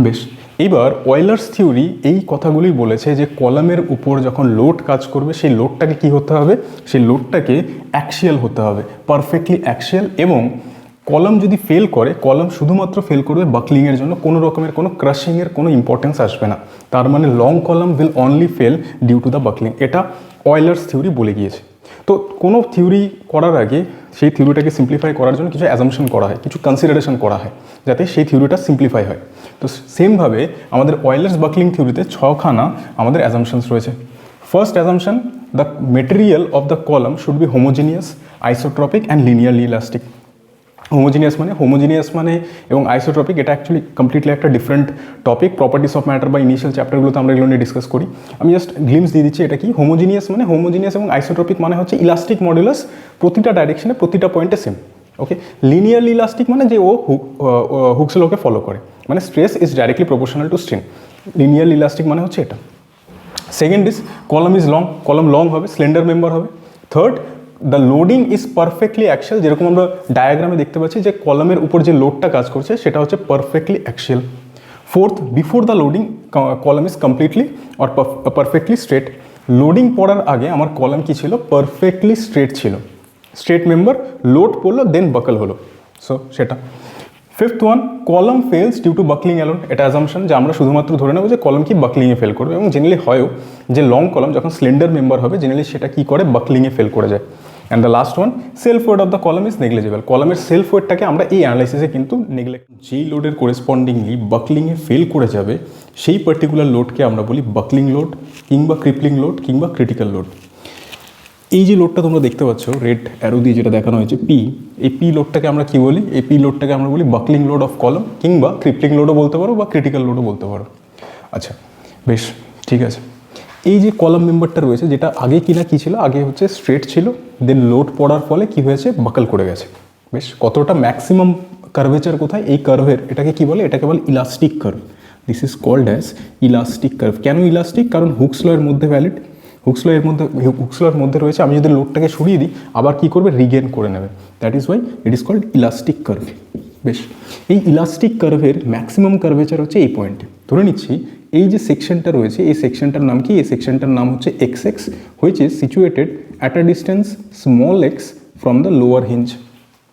Speaker 1: বেশ, এইবার অয়েলার্স থিওরি এই কথাগুলি বলেছে যে কলামের উপর যখন লোড কাজ করবে সেই লোডটাকে কি হতে হবে, সেই লোডটাকে অ্যাক্সিয়াল হতে হবে, পারফেক্টলি অ্যাক্সিয়াল। এবং কলাম যদি ফেল করে, কলাম শুধুমাত্র ফেল করবে বাকলিংয়ের জন্য, কোনো রকমের কোনো ক্রাশিংয়ের কোনো ইম্পর্টেন্স আসবে না। তার মানে long column will only fail due to the buckling. এটা অয়েলার্স থিওরি বলে গিয়েছে। তো কোনো থিওরি করার আগে সেই থিওরিটাকে সিম্পলিফাই করার জন্য কিছু অ্যাজাম্পশন করা হয়, কিছু কনসিডারেশন করা হয় যাতে সেই থিওরিটা সিম্পলিফাই হয়। তো সেমভাবে আমাদের অয়েলার্স বাকলিং থিওরিতে 6খানা আমাদের অ্যাজাম্পশনস রয়েছে। First assumption, the material of the column should be homogeneous, isotropic and linearly elastic. Homogeneous মানে এবং আইসোট্রপিক, এটা অ্যাকচুয়ালি কমপ্লিটলি একটা different topic. Properties of matter বা ইনিশিয়াল চ্যাপ্টারগুলোতে আমরা এগুলো নিয়ে ডিসকাস করি। আমি জাস্ট গ্লিমস দিয়ে দিচ্ছি এটা কি। হোমোজিনিয়াস এবং আইসোট্রপিক মানে হচ্ছে ইলাস্টিক মডুলাস প্রতিটা ডাইরেকশনে প্রতিটা পয়েন্টে সেম। ওকে, লিনিয়ারলি ইলাস্টিক মানে যে ও হুকস লকে ফলো করে, মানে stress is directly proportional to strain. Linearly elastic মানে হচ্ছে এটা। Second is column is long, column long হবে, স্লেন্ডার মেম্বার হবে। Third, the loading is perfectly axial, যেরকম আমরা ডায়াগ্রামে দেখতে পাচ্ছি যে কলামের উপর যে লোডটা কাজ করছে সেটা হচ্ছে perfectly axial. Fourth, before the loading column is completely or perfectly straight. Loading পড়ার আগে আমার কলাম কি ছিল, পারফেক্টলি স্ট্রেট ছিল, স্ট্রেট মেম্বার, লোড পড়লো দেন বাকল হলো, সো সেটা। Fifth one, column fails due to buckling alone. এটা অ্যাজাম্পশন যে আমরা শুধুমাত্র ধরে নেব যে কলাম কি বাকলিংয়ে ফেল করবে, এবং জেনারেলি হয়ও যে লং কলাম যখন স্লেন্ডার মেম্বার হবে জেনারেলি সেটা কি করে, বাকলিংয়ে ফেল করে যায়। And the last one, self weight of the column is negligible. কলামের সেলফ ওয়েটটাকে আমরা এই অ্যানালাইসিসে কিন্তু নেগলেক্ট। যেই লোডের করেসপন্ডিংলি বাকলিংয়ে ফেল করে যাবে সেই পার্টিকুলার লোডকে আমরা বলি বাকলিং লোড কিংবা ক্রিপলিং লোড কিংবা ক্রিটিক্যাল লোড। এই যে লোডটা তোমরা দেখতে পাচ্ছ রেড অ্যারো দিয়ে যেটা দেখানো হয়েছে পি, এই পি লোডটাকে আমরা কি বলি, এই পি লোডটাকে আমরা বলি বাকলিং লোড অফ কলাম কিংবা ক্রিপলিং লোডও বলতে পারো বা ক্রিটিক্যাল লোডও বলতে পারো। আচ্ছা, বেশ, ঠিক আছে। এই যে কলাম মেম্বারটা রয়েছে যেটা আগে কিনা কি ছিল, আগে হচ্ছে স্ট্রেট ছিল, দেন লোড পড়ার ফলে কি হয়েছে, বাকল করে গেছে। বেশ, কতটা ম্যাক্সিমাম কার্ভেচার কোথায়, এই কার্ভের এটাকে কি বলে, এটাকে বলে elastic curve. This is called as elastic curve. কেন ইলাস্টিক, কারণ হুকস ল এর মধ্যে ভ্যালিড, হুকস লর মধ্যে রয়েছে। আমি যদি লোডটাকে সরিয়ে দিই আবার কি করবে, রিগেন করে নেবে। That is why it is called elastic curve. বেশ, এই ইলাস্টিক কার্ভের ম্যাক্সিমাম কার্ভেচার হচ্ছে এই পয়েন্টে। ধরে নিচ্ছি এই যে সেকশনটা রয়েছে এই সেকশনটার নাম কি, এই সেকশনটার নাম হচ্ছে x x, which is situated at a distance small x from the lower hinge.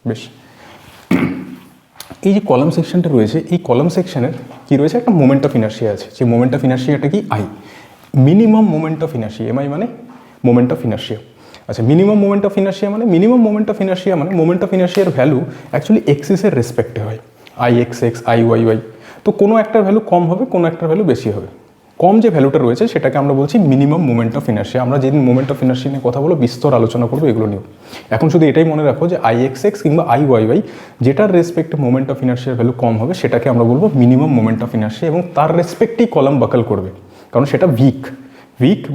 Speaker 1: বেশ, এই যে কলাম সেকশনটা রয়েছে এই কলাম সেকশনের কি রয়েছে, একটা মোমেন্ট অফ ইনার্শিয়া আছে। সেই মোমেন্ট অফ ইনার্শিয়াটা কি, I, minimum moment of inertia, MI মানে মোমেন্ট অফ ইনার্শিয়া। আচ্ছা, মিনিমাম মোমেন্ট অফ ইনার্শিয়া মানে মোমেন্ট অফ ইনার্শিয়ার ভ্যালু অ্যাকচুয়ালি এক্সিসের রেসপেক্টে হয়, I x x, I y y. তো কোনো একটার ভ্যালু কম হবে, কোনো একটার ভ্যালু বেশি হবে। কম যে ভ্যালুটা রয়েছে সেটাকে আমরা বলছি মিনিমাম মোমেন্ট অফ ইনার্শিয়া। আমরা যেদিন মোমেন্ট অফ ইনার্শিয়া নিয়ে কথা বলবো বিস্তর আলোচনা করবো এগুলো নিয়েও। এখন শুধু এটাই মনে রাখো যে আই এক্স এক্স কিংবা আই ওয়াই ওয়াই যেটার রেসপেক্টে মোমেন্ট অফ ইনার্শিয়ার ভ্যালু কম হবে সেটাকে আমরা বলবো মিনিমাম মোমেন্ট অফ ইনার্শিয়া, এবং তার রেসপেক্টেই কলাম বাকল করবে, কারণ সেটা উইক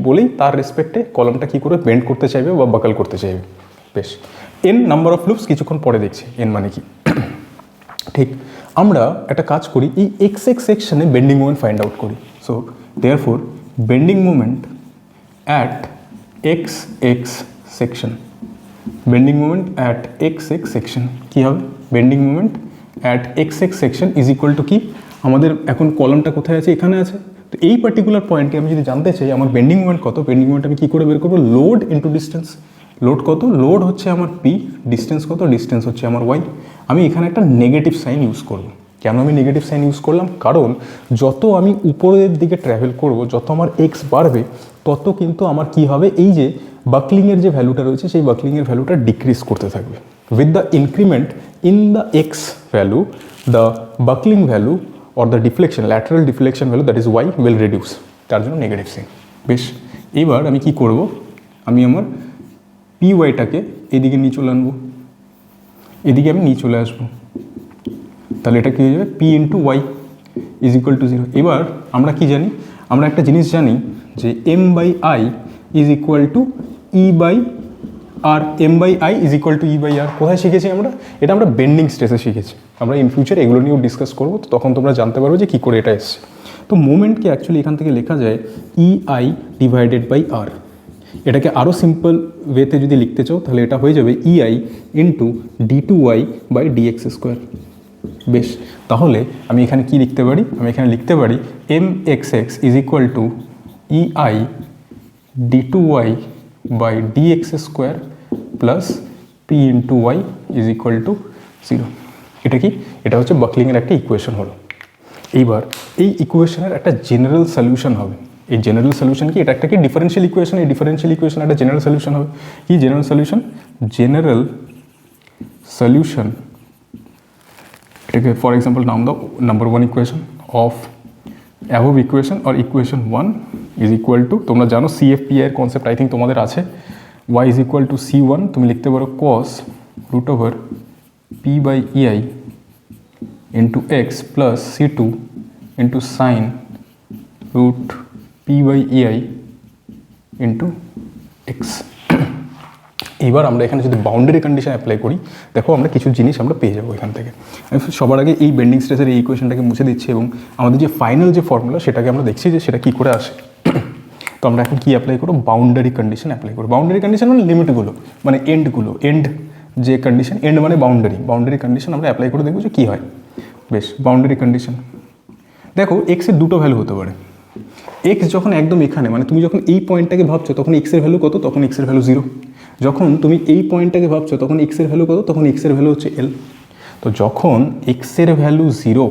Speaker 1: বলেই তার রেসপেক্টে কলামটা কী করে বেন্ড করতে চাইবে বা বাকল করতে চাইবে। বেশ, এন নাম্বার অফ লুপস কিছুক্ষণ পরে দেখছি এন মানে কি। ঠিক, আমরা একটা কাজ করি, এই এক্স এক্স সেকশনে বেন্ডিং মোমেন্ট ফাইন্ড আউট করি। So therefore bending moment at X X section, bending moment at X X section কী হবে? Bending moment at X X section is equal to কি? আমাদের এখন কলামটা কোথায় আছে? এখানে আছে। তো এই পার্টিকুলার পয়েন্টে আমি যদি জানতে চাই আমার বেন্ডিং মোমেন্ট কত, বেন্ডিং মোমেন্ট আমি কী করে বের করবো? Load into distance. লোড কত? লোড হচ্ছে আমার পি, ডিস্টেন্স কত? ডিস্টেন্স হচ্ছে আমার ওয়াই। আমি এখানে একটা নেগেটিভ সাইন ইউজ করব। কেন আমি নেগেটিভ সাইন ইউজ করলাম? কারণ যত আমি উপরের দিকে ট্র্যাভেল করব, যত আমার এক্স বাড়বে, তত কিন্তু আমার কি হবে, এই যে বাকলিংয়ের যে ভ্যালুটা রয়েছে সেই বাকলিংয়ের ভ্যালুটা ডিক্রিজ করতে থাকবে। With the increment in the x value, the buckling value or the deflection, lateral deflection value, that is y, will reduce, তার জন্য নেগেটিভ সাইন। বেশ, এবার আমি কি করব, আমি আমার পি ওয়াইটাকে এদিকে নিয়ে চলে আনবো, এদিকে আমি নিয়ে চলে আসবো, তাহলে এটা কী হয়ে যাবে? P into y is equal to 0। এবার আমরা কি জানি? আমরা একটা জিনিস জানি যে M by I is equal to E by R, M by I is equal to E by R. কোথায় শিখেছি আমরা? এটা আমরা বেন্ডিং স্ট্রেসে শিখেছি। আমরা ইন ফিউচার এগুলো নিয়েও ডিসকাস করবো, তো তখন তোমরা জানতে পারবে যে কী করে এটা এসছে। তো মোমেন্টকে অ্যাকচুয়ালি এখান থেকে লেখা যায় ই আই ডিভাইডেড বাই আর। এটাকে আরও সিম্পল ওয়েতে যদি লিখতে চাও তাহলে এটা হয়ে যাবে E I into d two y by d x square. বেশ, তাহলে আমি এখানে কি লিখতে পারি? আমি এখানে লিখতে পারি M x x is equal to E I d two y by d x square plus P into y is equal to 0। এটা কি? এটা হচ্ছে বাকলিংয়ের একটা ইকুয়েশন হলো। এইবার এই ইকুয়েশনের একটা জেনারেল সলিউশন হবে। এই জেনারেল সলিউশন কি? এটা একটা কি ডিফারেন্সিয়াল ইকুয়েশন, এই ডিফারেন্সিয়াল ইকুয়েশন একটা জেনারেল সলিউশন হবে। কি জেনারেল সলিউশন? জেনারেল সলিউশন, এটাকে ফর এক্সাম্পল নাম দাও number 1 equation of above equation or equation 1 is equal two, তোমরা জানো সিএফপিআই এর কনসেপ্ট আই থিঙ্ক তোমাদের আছে, y is equal two c1, তুমি লিখতে পারো cos root over P by EI into x plus c2 into sine root P by EI into x. এবার আমরা এখানে যদি বাউন্ডারি কন্ডিশন অ্যাপ্লাই করি, দেখো আমরা কিছু জিনিস আমরা পেয়ে যাবো এখান থেকে। আমি সবার আগে এই বেন্ডিং স্ট্রেসের এই ইকুয়েশনটাকে মুছে দিচ্ছি এবং আমাদের যে ফাইনাল যে ফর্মুলা সেটাকে আমরা দেখছি যে সেটা কী করে আসে। তো আমরা এখন কী অ্যাপ্লাই করবো? বাউন্ডারি কন্ডিশন অ্যাপ্লাই করবো। বাউন্ডারি কন্ডিশন মানে লিমিটগুলো, মানে এন্ডগুলো, এন্ড যে কন্ডিশন, এন্ড মানে বাউন্ডারি কন্ডিশন আমরা অ্যাপ্লাই করে দেখবো যে কী হয়। বেশ, বাউন্ডারি কন্ডিশন দেখো, এক্সের দুটো ভ্যালু হতে পারে। এক্স যখন একদম এখানে, মানে তুমি যখন এই পয়েন্টটাকে ভাবছো তখন এক্সের ভ্যালু কত? তখন এক্সের ভ্যালু 0। যখন তুমি এই পয়েন্টটাকে ভাবছো তখন এক্সের ভ্যালু কত? তখন এক্সের ভ্যালু হচ্ছে এল। তো যখন এক্সের ভ্যালু 0,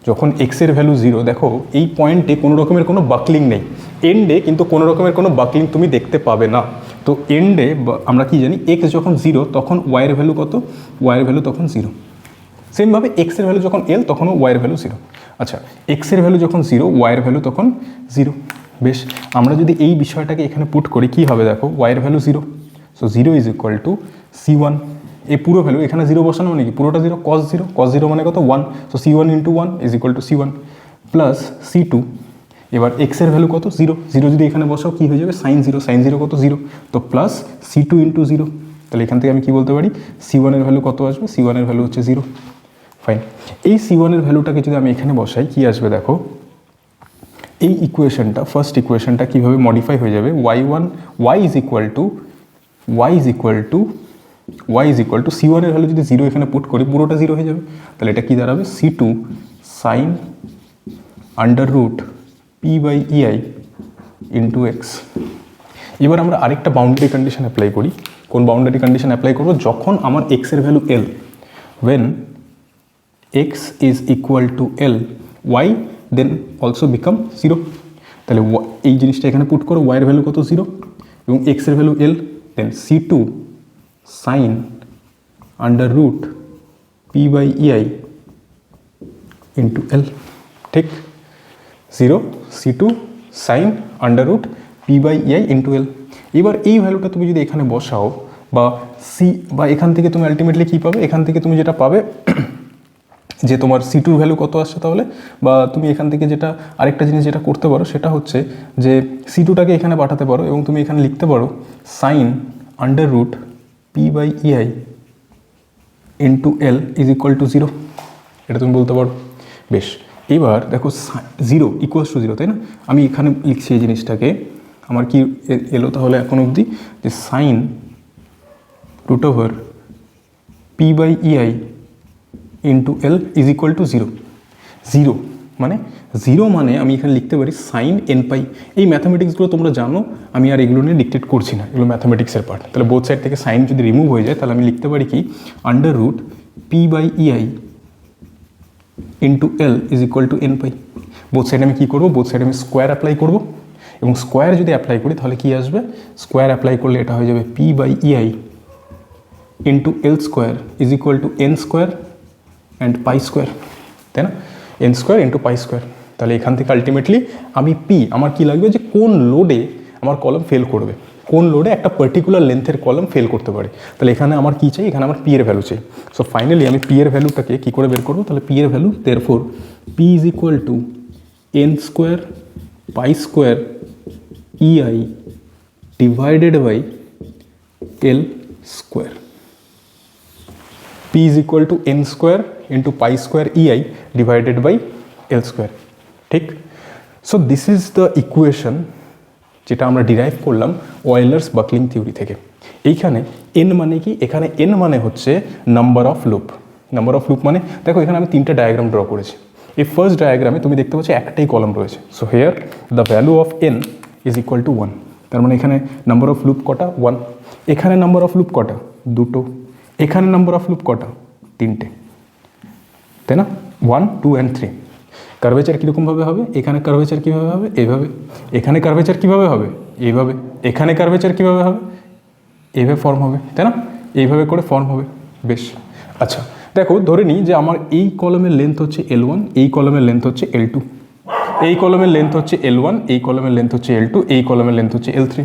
Speaker 1: যখন এক্সের ভ্যালু 0, দেখো এই পয়েন্টে কোনো রকমের কোনো বাকলিং নেই, এন্ডে কিন্তু কোনো রকমের কোনো বাকলিং তুমি দেখতে পাবে না। তো এন্ডে আমরা কি জানি, এক্স যখন 0 তখন ওয়াইয়ের ভ্যালু কত? ওয়াইয়ের ভ্যালু তখন 0। সেমভাবে এক্সের ভ্যালু যখন এল তখনও ওয়াইয়ের ভ্যালু 0। আচ্ছা, এক্সের ভ্যালু যখন 0, ওয়াইয়ের ভ্যালু তখন 0। বেশ, আমরা যদি এই বিষয়টাকে এখানে পুট করি কী হবে? দেখো ওয়াইয়ের value 0, so 0 is equal two c1, এই পুরো ভ্যালু এখানে 0 বসানো মানে কি পুরোটা 0, cos 0 মানে কত? 1, so c1 into 1 is equal two c1 plus c2। এবার এক্সের ভ্যালু কত? 0, 0 যদি এখানে বসাও কী হয়ে যাবে? sin 0 কত? 0, তো প্লাস c2 ইন্টু 0। তাহলে এখান থেকে আমি কী বলতে পারি? c1 এর ভ্যালু কত আসবে? c1 এর ভ্যালু হচ্ছে 0। ফাইন, এই c1 এর ভ্যালুটাকে যদি আমি এখানে বসাই কী আসবে? দেখো এই ইকুয়েশনটা, ফার্স্ট ইকুয়েশনটা কীভাবে মডিফাই হয়ে যাবে? y is equal two c1 এর ভ্যালু যদি 0 এখানে পুট করি পুরোটা 0 হয়ে যাবে। তাহলে এটা কি দাঁড়াবে? c2 sine under root P by EI into x. এবার আমরা আরেকটা বাউন্ডারি কন্ডিশন অ্যাপ্লাই করি। কোন বাউন্ডারি কন্ডিশন অ্যাপ্লাই করবো? যখন আমার এক্সের value L, when x is equal to L, y then also become 0। তাহলে এই জিনিসটা এখানে পুট করো, y এর ভ্যালু কত? 0 এবং x এর value L, then C2 sine under root P/EI into L, ঠিক? 0 C2 sine under root P/EI into L। এবার এই ভ্যালুটা তুমি যদি এখানে বসাও বা বা এখান থেকে তুমি আলটিমেটলি কী পাবে, এখান থেকে তুমি যেটা পাবে যে তোমার C2 ভ্যালু কত আসছে তাহলে, বা তুমি এখান থেকে যেটা আরেকটা জিনিস যেটা করতে পারো সেটা হচ্ছে যে C2টাকে এখানে পাঠাতে পারো এবং তুমি এখানে লিখতে পারো sine under root P/EI into L is equal to 0, এটা তুমি বলতে পারো। বেশ, এবার দেখো 0 ইকুয়ালস টু 0, তাই না? আমি এখানে লিখছি এই জিনিসটাকে, আমার কি এলো তাহলে এখন অবধি যে sine root over P/EI into L is equal to 0। 0 মানে আমি এখানে লিখতে পারি সাইন npi। এই ম্যাথামেটিক্সগুলো তোমরা জানো, আমি আর এগুলো নিয়ে ডিকটেট করছি না, এগুলো ম্যাথামেটিক্সের পার্ট। তাহলে বোথ সাইড থেকে সাইন যদি রিমুভ হয়ে যায় তাহলে আমি লিখতে পারি কি under root P/EI into L is equal to npi। Both সাইডে আমি কী করবো, বোথ সাইডে আমি স্কোয়ার অ্যাপ্লাই করবো, এবং স্কোয়ার যদি অ্যাপ্লাই করি তাহলে কী আসবে, স্কোয়ার অ্যাপ্লাই করলে এটা হয়ে যাবে P/EI into L square is equal to n square and pi square, তাই না? n স্কোয়ার ইন্টু পাই স্কোয়ার। তাহলে এখান থেকে আলটিমেটলি আমি আমার কি লাগবে, যে কোন লোডে আমার কলম ফেল করবে, কোন লোডে একটা পার্টিকুলার লেন্থের কলম ফেল করতে পারে। তাহলে এখানে আমার কী চাই, এখানে আমার এর ভ্যালু চাই। সো ফাইনালি আমি এর ভ্যালুটাকে কী করে বের করবো, তাহলে এর value therefore P is equal to n square pi square EI divided by L square. P is equal to n square into pi square EI divided by L square, ঠিক? So this is the equation যেটা আমরা derive করলাম ওয়েলার্স buckling theory থেকে। এইখানে n মানে কি, এখানে n মানে হচ্ছে number of loop. Number of loop মানে দেখো এখানে আমি 3টে ডায়াগ্রাম ড্র করেছি। এই ফার্স্ট ডায়াগ্রামে তুমি দেখতে পাচ্ছ একটাই কলম রয়েছে। So here the value of n is equal two 1। তার মানে এখানে নাম্বার অফ লুপ কটা, 1। এখানে নাম্বার অফ লুপ কটা, 2টো। এখানে নাম্বার অফ লুপ কটা, 3টে, তাই না? 1 2 অ্যান্ড 3। কার্ভেচার কীরকমভাবে হবে, এখানে কার্ভেচার কীভাবে হবে, এইভাবে। এখানে কার্ভেচার কীভাবে হবে, এইভাবে। এখানে কার্ভেচার কীভাবে হবে, এইভাবে ফর্ম হবে, তাই না? এইভাবে করে ফর্ম হবে। বেশ, আচ্ছা দেখো ধরে নিই যে আমার এই কলমের লেন্থ হচ্ছে L1, এই কলমের লেন্থ হচ্ছে L2, এই কলমের লেন্থ হচ্ছে L1, এই কলমের লেন্থ হচ্ছে L2, এই কলমের লেন্থ হচ্ছে L3।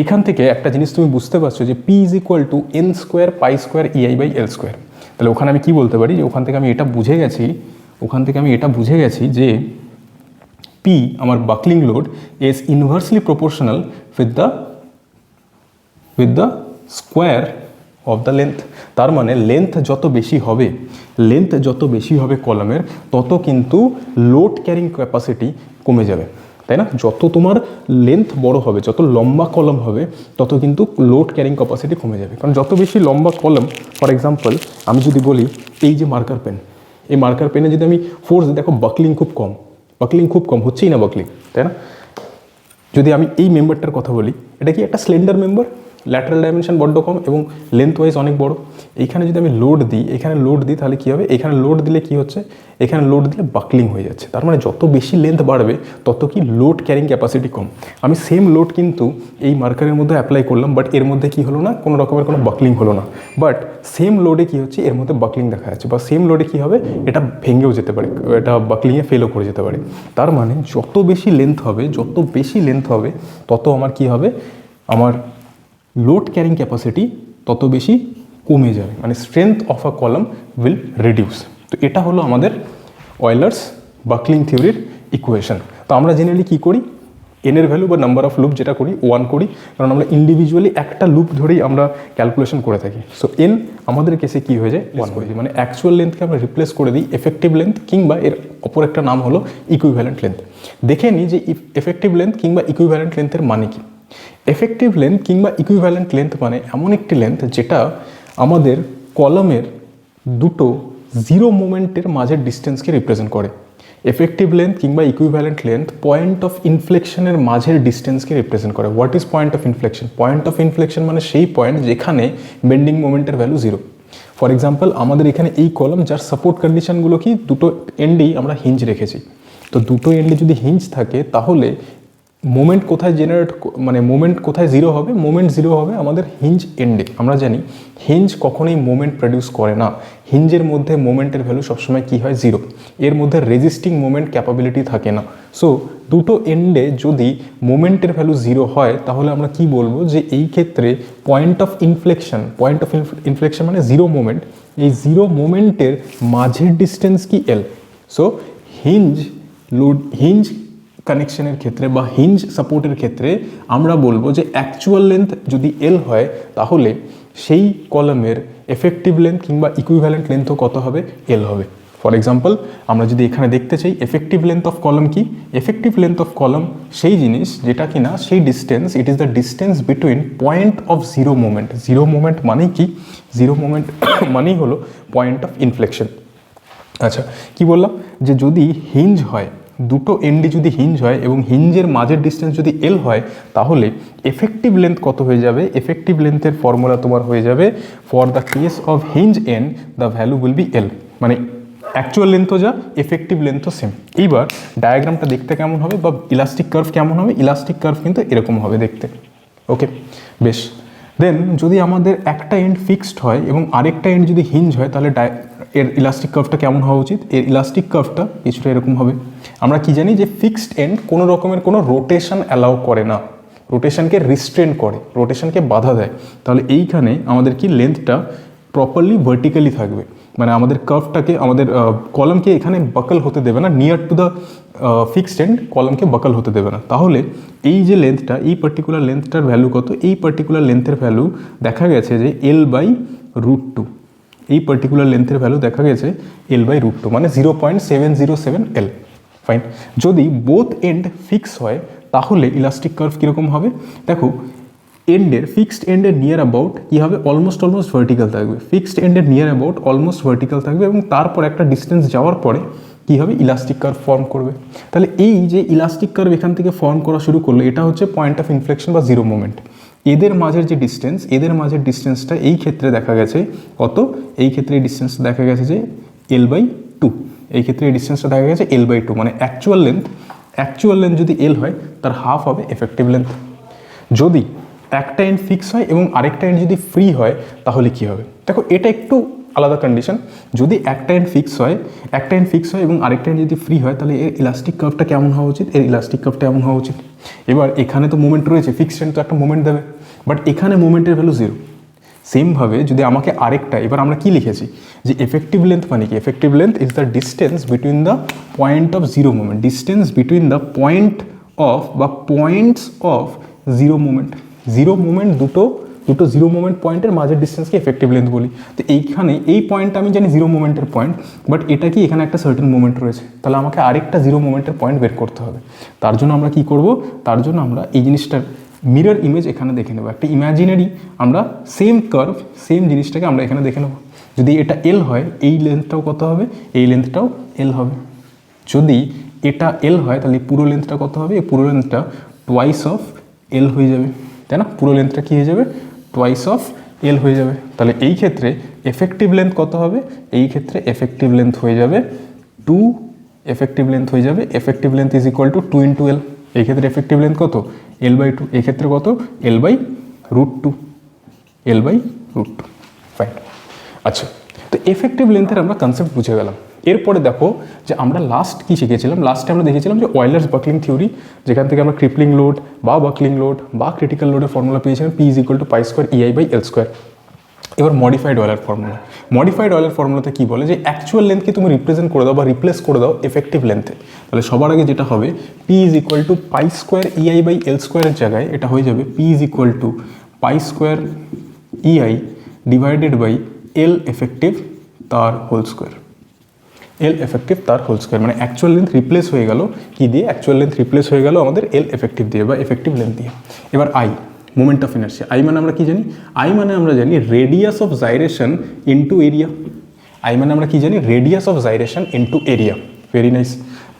Speaker 1: এখান থেকে একটা জিনিস তুমি বুঝতে পারছো যে P is equal to n square pi square EI by L square. তাহলে ওখানে আমি কি বলতে পারি, যে ওখান থেকে আমি এটা বুঝে গেছি যে P আমার buckling load is inversely proportional with the square of the length. তার মানে লেন্থ যত বেশি হবে কলমের, তত কিন্তু লোড ক্যারিং ক্যাপাসিটি কমে যাবে, তাই না? যত তোমার লেন্থ বড় হবে, যত লম্বা কলম হবে, তত কিন্তু লোড ক্যারিং ক্যাপাসিটি কমে যাবে। কারণ যত বেশি লম্বা কলম, ফর এক্সাম্পল আমি যদি বলি এই যে মার্কার পেন, এই মার্কার পেনে যদি আমি ফোর্স দেখো বাকলিং খুব কম হচ্ছেই না বাকলিং, তাই না? যদি আমি এই মেম্বারটার কথা বলি, এটা কি একটা স্লেন্ডার মেম্বার, ল্যাটারাল ডাইমেনশন বড্ড কম এবং লেন্থ ওয়াইজ অনেক বড়। এইখানে যদি আমি এখানে লোড দিই তাহলে কী হবে, এখানে লোড দিলে কি হচ্ছে, এখানে লোড দিলে বাকলিং হয়ে যাচ্ছে। তার মানে যত বেশি লেন্থ বাড়বে তত কি লোড ক্যারিং ক্যাপাসিটি কম। আমি সেম লোড কিন্তু এই মার্কারের মধ্যে অ্যাপ্লাই করলাম, বাট এর মধ্যে কি হলো না, কোনো রকমের কোনো বাকলিং হলো না। বাট সেম লোডে কি হচ্ছে, এর মধ্যে বাকলিং দেখা যাচ্ছে, বা সেম লোডে কি হবে, এটা ভেঙেও যেতে পারে, এটা বাকলিংয়ে ফেলও করে যেতে পারে। তার মানে যত বেশি লেন্থ হবে তত আমার কি হবে, আমার লোড ক্যারিং ক্যাপাসিটি তত বেশি কমে যাবে, মানে strength of a column will reduce. তো এটা হলো আমাদের ওয়েলার্স বাকলিং থিওরির ইকুয়েশন। তো আমরা জেনারেলি কী করি, এনের ভ্যালু বা নাম্বার অফ লুপ যেটা করি 1 করি, কারণ আমরা ইন্ডিভিজুয়ালি একটা লুপ ধরেই আমরা ক্যালকুলেশন করে থাকি। সো এন আমাদের কেসে কী হয়ে যায়, 1 করে দিই, মানে অ্যাকচুয়াল লেন্থকে আমরা রিপ্লেস করে দিই এফেক্টিভ লেন্থ, কিংবা এর অপর একটা নাম হলো ইকুইভ্যালেন্ট লেন্থ। দেখে নিই যে এফেক্টিভ লেন্থ কিংবা ইকুইভ্যালেন্ট লেন্থের মানে কি। এফেক্টিভ লেন্থ কিংবা ইকুইভ্যালেন্ট লেন্থ মানে এমন একটি লেন্থ যেটা আমাদের কলমের দুটো জিরো মোমেন্টের মাঝের ডিস্টেন্সকে রিপ্রেজেন্ট করে। এফেক্টিভ লেন্থ কিংবা ইকুইভ্যালেন্ট লেন্থ পয়েন্ট অফ ইনফ্লেকশনের মাঝের ডিস্টেন্সকে রিপ্রেজেন্ট করে। What is point of inflection? Point of inflection মানে সেই পয়েন্ট যেখানে বেন্ডিং মোমেন্টের ভ্যালু 0। ফর এক্সাম্পল আমাদের এখানে এই কলম যার সাপোর্ট কন্ডিশনগুলো কি, দুটো এন্ডেই আমরা হিঞ্জ রেখেছি। তো দুটো এন্ডে যদি হিঞ্জ থাকে তাহলে মোমেন্ট কোথায় জেনারেট মানে মোমেন্ট কোথায় জিরো হবে, মোমেন্ট জিরো হবে আমাদের হিঞ্জ এন্ডে। আমরা জানি হিঞ্জ কখনোই মোমেন্ট প্রডিউস করে না, হিঞ্জের মধ্যে মোমেন্টের ভ্যালু সবসময় কী হয়, জিরো। এর মধ্যে রেজিস্টিং মোমেন্ট ক্যাপাবিলিটি থাকে না। সো দুটো এন্ডে যদি মোমেন্টের ভ্যালু জিরো হয় তাহলে আমরা কি বলবো যে এই ক্ষেত্রে পয়েন্ট অফ ইনফ্লেকশন মানে জিরো মোমেন্ট, এই জিরো মোমেন্টের মাঝের ডিস্টেন্স কি এল। সো হিঞ্জ কানেকশনের ক্ষেত্রে বা হিঞ্জ সাপোর্টের ক্ষেত্রে আমরা বলবো যে অ্যাকচুয়াল লেন্থ যদি এল হয় তাহলে সেই কলামের এফেক্টিভ লেন্থ কিংবা ইকুইভ্যালেন্ট লেন্থও কত হবে, এল হবে। ফর এক্সাম্পল আমরা যদি এখানে দেখতে চাই এফেক্টিভ লেন্থ অফ কলাম কি, এফেক্টিভ লেন্থ অফ কলাম সেই জিনিস যেটা কিনা সেই distance, it is the distance between point of zero moment. Zero moment মানেই কি, জিরো মোমেন্ট মানেই হলো পয়েন্ট অফ ইনফ্লেকশন। আচ্ছা কি বললাম যে যদি হিঞ্জ হয়, দুটো এন্ডি যদি হিঞ্জ হয় এবং হিঞ্জের মাঝের ডিস্টেন্স যদি এল হয় তাহলে এফেক্টিভ লেন্থ কত হয়ে যাবে, এফেক্টিভ লেন্থের ফর্মুলা তোমার হয়ে যাবে for the case of hinge end the value will be L, মানে অ্যাকচুয়াল লেন্থও যা এফেক্টিভ লেন্থও সেম। এইবার ডায়াগ্রামটা দেখতে কেমন হবে বা ইলাস্টিক কার্ভ কেমন হবে, ইলাস্টিক কার্ভ কিন্তু এরকম হবে দেখতে। ওকে বেশ, দেন যদি আমাদের একটা এন্ড ফিক্সড হয় এবং আরেকটা এন্ড যদি হিঞ্জ হয় তাহলে এর ইলাস্টিক কার্ভটা কেমন হওয়া উচিত, এর ইলাস্টিক কার্ভটা কিছুটা এরকম হবে। আমরা কি জানি যে ফিক্সড এন্ড কোনো রকমের কোনো রোটেশন অ্যালাউ করে না, রোটেশনকে রিস্ট্রেন করে, রোটেশনকে বাধা দেয়। তাহলে এইখানে আমাদের কি লেন্থটা প্রপারলি ভার্টিক্যালি থাকবে, মানে আমাদের কার্ভটাকে আমাদের কলামকে এখানে বাকল হতে দেবে না, near to the fixed end কলামকে বাকল হতে দেবে না। তাহলে এই যে লেন্থটা, এই পার্টিকুলার লেন্থটার ভ্যালু কত, এই পার্টিকুলার লেন্থের ভ্যালু দেখা গেছে যে L/√2, এই পার্টিকুলার লেন্থের ভ্যালু দেখা গেছে L/√2 মানে 0.707 L। ফাইন, যদি বোথ এন্ড ফিক্স হয় তাহলে ইলাস্টিক কার্ভ কীরকম হবে, দেখো এন্ডের ফিক্সড এন্ডের নিয়ার অ্যাবাউট কী হবে, অলমোস্ট ভার্টিক্যাল থাকবে, ফিক্সড এন্ডের নিয়ার অ্যাবাউট অলমোস্ট ভার্টিক্যাল থাকবে এবং তারপর একটা ডিস্টেন্স যাওয়ার পরে কী হবে, ইলাস্টিক কার্ভ ফর্ম করবে। তাহলে এই যে ইলাস্টিক কার্ভ এখান থেকে ফর্ম করা শুরু করলো, এটা হচ্ছে পয়েন্ট অফ ইনফ্লেকশন বা জিরো মোমেন্ট। এদের মাঝের যে ডিস্টেন্স, এদের মাঝের ডিস্টেন্সটা এই ক্ষেত্রে দেখা গেছে কত, এই ক্ষেত্রে এই ডিস্টেন্সটা দেখা গেছে যে L/2, এই ক্ষেত্রে এই ডিস্টেন্সটা দেখা গেছে L/2, মানে অ্যাকচুয়াল লেন্থ যদি এল হয় তার হাফ হবে এফেক্টিভ লেন্থ। যদি একটা এন্ড ফিক্স হয় এবং আরেকটা এন্ড যদি ফ্রি হয় তাহলে কি হবে, দেখো এটা একটু আলাদা কন্ডিশন। যদি একটা এন্ড ফিক্স হয় এবং আরেকটা এন্ড যদি ফ্রি হয় তাহলে এর ইলাস্টিক কার্ভটা কেমন হওয়া উচিত, এর ইলাস্টিক কার্ভটা এমন হওয়া উচিত। এবার এখানে তো মোমেন্ট রয়েছে, ফিক্সড এন্ড তো একটা মোমেন্ট দেবে, বাট এখানে মোমেন্টের ভ্যালু জিরো। সেমভাবে যদি আমাকে আরেকটা, এবার আমরা কি লিখেছি যে এফেক্টিভ লেন্থ মানে কি, effective length is the distance between the point of zero moment, distance between the point of বা points of zero moment. Zero moment দুটো জিরো মোমেন্ট পয়েন্টের মাঝের ডিস্টেন্সকে এফেক্টিভ লেন্থ বলি। তো এইখানে এই পয়েন্টটা আমি জানি জিরো মোমেন্টের পয়েন্ট, বাট এটা কি এখানে একটা সার্টেন মোমেন্ট রয়েছে, তাহলে আমাকে আরেকটা জিরো মোমেন্টের পয়েন্ট বের করতে হবে। তার জন্য আমরা কি করব, তার জন্য আমরা এই জিনিসটার মিরর ইমেজ এখানে দেখে নেব, একটা ইমাজিনারি আমরা সেম কার্ভ সেম জিনিসটাকে আমরা এখানে দেখে নেব। যদি এটা এল হয় এই লেন্থটাও কত হবে, এই লেন্থটাও এল হবে। যদি এটা এল হয় তাহলে পুরো লেন্থটা কত হবে, এই পুরো লেন্থটা টোয়াইস অফ এল হয়ে যাবে, তাই না, পুরো লেন্থটা কী হয়ে যাবে, টোয়াইস অফ এল হয়ে যাবে। তাহলে এই ক্ষেত্রে এফেক্টিভ লেন্থ কত হবে, এই ক্ষেত্রে এফেক্টিভ লেন্থ হয়ে যাবে 2, এফেক্টিভ লেন্থ হয়ে যাবে effective length is equal two 2 × L। এই ক্ষেত্রে এফেক্টিভ লেন্থ কত, L/2, এই ক্ষেত্রে কত, L/√2, L/√2। ফাইন, আচ্ছা তো এফেক্টিভ লেন্থের আমরা কনসেপ্ট বুঝে গেলাম। এরপরে দেখো যে আমরা লাস্ট কি শিখেছিলাম, লাস্টে আমরা দেখেছিলাম যে অয়েলার্স বাকলিং থিওরি, যেখান থেকে আমরা ক্রিপলিং লোড বা বাকলিং লোড বা ক্রিটিক্যাল লোডের ফর্মুলা পেয়েছিলাম P = π² EI/L²। এবার modified Euler formula, modified Euler ফর্মুলাতে কি বলে যে অ্যাকচুয়াল লেন্থকে তুমি রিপ্রেজেন্ট করে দাও বা রিপ্লেস করে দাও এফেক্টিভ লেন্থে। তাহলে সবার আগে যেটা হবে P = π² EI/L² এর জায়গায় এটা হয়ে যাবে P = π² EI / L effective তার হোল স্কোয়ার, L effective তার হোল স্কোয়ার, মানে অ্যাকচুয়াল লেন্থ রিপ্লেস হয়ে গেল কি দিয়ে, অ্যাকচুয়াল লেন্থ রিপ্লেস হয়ে গেল আমাদের L effective দিয়ে বা এফেক্টিভ লেন্থ দিয়ে। এবার I moment of inertia, I মানে আমরা কি জানি, I মানে আমরা জানি radius of gyration into area, I মানে আমরা কি জানি radius of gyration into area. Very nice.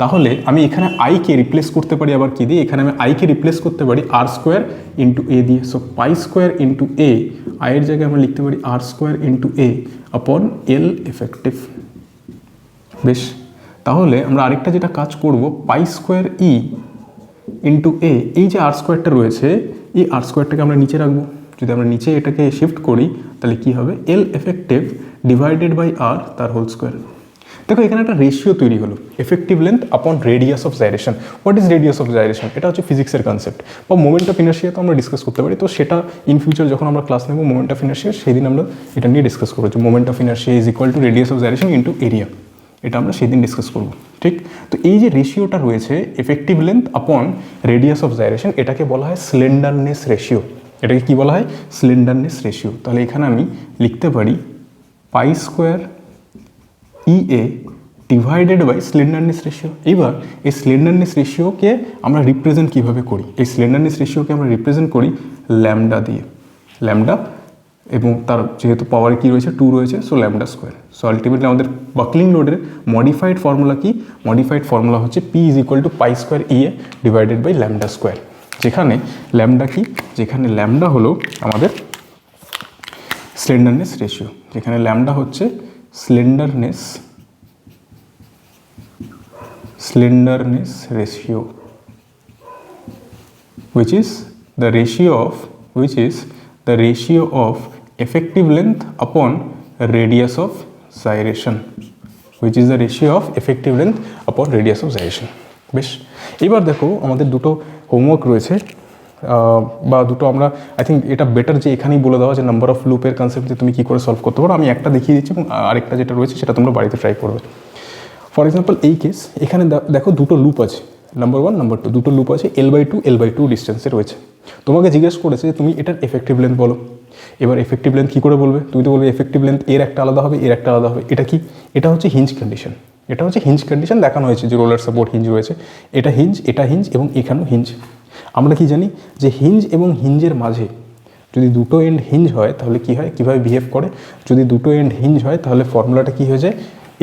Speaker 1: তাহলে আমি এখানে আইকে রিপ্লেস করতে পারি আবার কি দিয়ে, এখানে আমি আইকে রিপ্লেস করতে পারি R² × A দিয়ে। সো π² × A, আইয়ের জায়গায় আমরা লিখতে পারি R² × A আপন L এফেক্টিভ। বেশ, তাহলে আমরা আরেকটা যেটা কাজ করব π² E ইন্টু এ, এই যে আর স্কোয়ারটা রয়েছে এই আর স্কোয়ারটাকে আমরা নিচে রাখবো। যদি আমরা নিচে এটাকে শিফট করি তাহলে কি হবে, এল এফেক্টিভ ডিভাইডেড বাই আর তার হোল স্কোয়ার। দেখো এখানে একটা রেশিও তৈরি হলো, effective length upon radius of gyration. What is radius of gyration? এটা হচ্ছে ফিজিক্সের কনসেপ্ট, বা মোমেন্ট অফ ইনার্শিয়া তো আমরা ডিসকাস করতে পারি। তো সেটা ইন ফিউচার যখন আমরা ক্লাস নেব মোমেন্ট অফ ইনার্শিয়া, সেই দিন আমরা এটা নিয়ে ডিসকাস করবো যে moment of inertia is equal two radius of gyration into area. এটা আমরা সেই দিন ডিসকাস করবো, ঠিক? তো এই যে রেশিওটা রয়েছে effective length upon radius of gyration, এটাকে বলা হয় স্লেন্ডারনেস রেশিও। এটাকে কি বলা হয়? Slenderness ratio. তাহলে এখানে আমি লিখতে পারি pi square EA divided by slenderness ratio. এবার এই স্লেন্ডারনেস রেশিওকে আমরা রিপ্রেজেন্ট কীভাবে করি? এই স্লেন্ডারনেস রেশিওকে আমরা রিপ্রেজেন্ট করি ল্যামডা দিয়ে, ল্যামডা, এবং তার যেহেতু পাওয়ার কি রয়েছে 2 রয়েছে, so lambda square. So ultimately আমাদের বাকলিং লোডের মডিফাইড ফর্মুলা কি? মডিফাইড ফর্মুলা হচ্ছে P is equal to pi square EA divided by lambda square. যেখানে ল্যামডা কি? যেখানে ল্যামডা হলো আমাদের স্লেন্ডারনেস রেশিও, যেখানে ল্যামডা হচ্ছে স্লেন্ডারনেস ratio, which is the ratio of effective length upon radius of gyration, which is the ratio of effective length upon radius of gyration. বেশ, এবার দেখো আমাদের দুটো হোমওয়ার্ক রয়েছে, বা দুটো আমরা আই থিঙ্ক এটা বেটার যে এখানেই বলে দেওয়া যে নাম্বার অফ লুপের কনসেপ্ট যে তুমি কী করে সলভ করতে পারো। আমি একটা দেখিয়ে দিচ্ছি এবং আরেকটা যেটা রয়েছে সেটা তোমরা বাড়িতে ট্রাই করবে। ফর এক্সাম্পল এই কেস, এখানে দেখো দুটো লুপ আছে, নাম্বার 1 নাম্বার 2, দুটো লুপ আছে L/2 ডিস্টেন্সে রয়েছে। তোমাকে জিজ্ঞেস করেছে যে তুমি এটার এফেক্টিভ লেন্থ বলো। এবার এফেক্টিভ লেন্থ কী করে বলবে? তুমি তো বলবে এফেক্টিভ লেন্থ এর একটা আলাদা হবে, এর একটা আলাদা হবে। এটা কি? এটা হচ্ছে হিঞ্জ কন্ডিশন। এটা হচ্ছে হিঞ্জ কন্ডিশন দেখানো হয়েছে যে রোলার সাপোর্ট হিঞ্জ রয়েছে, এটা হিঞ্জ, এটা হিঞ্জ এবং এখানেও হিঞ্জ। আমরা কি জানি যে হিঞ্জ এবং হিঞ্জের মাঝে যদি দুটো এন্ড হিঞ্জ হয় তাহলে কি হয়, কীভাবে বিহেভ করে? যদি দুটো এন্ড হিঞ্জ হয় তাহলে ফর্মুলাটা কী হয়ে যায়?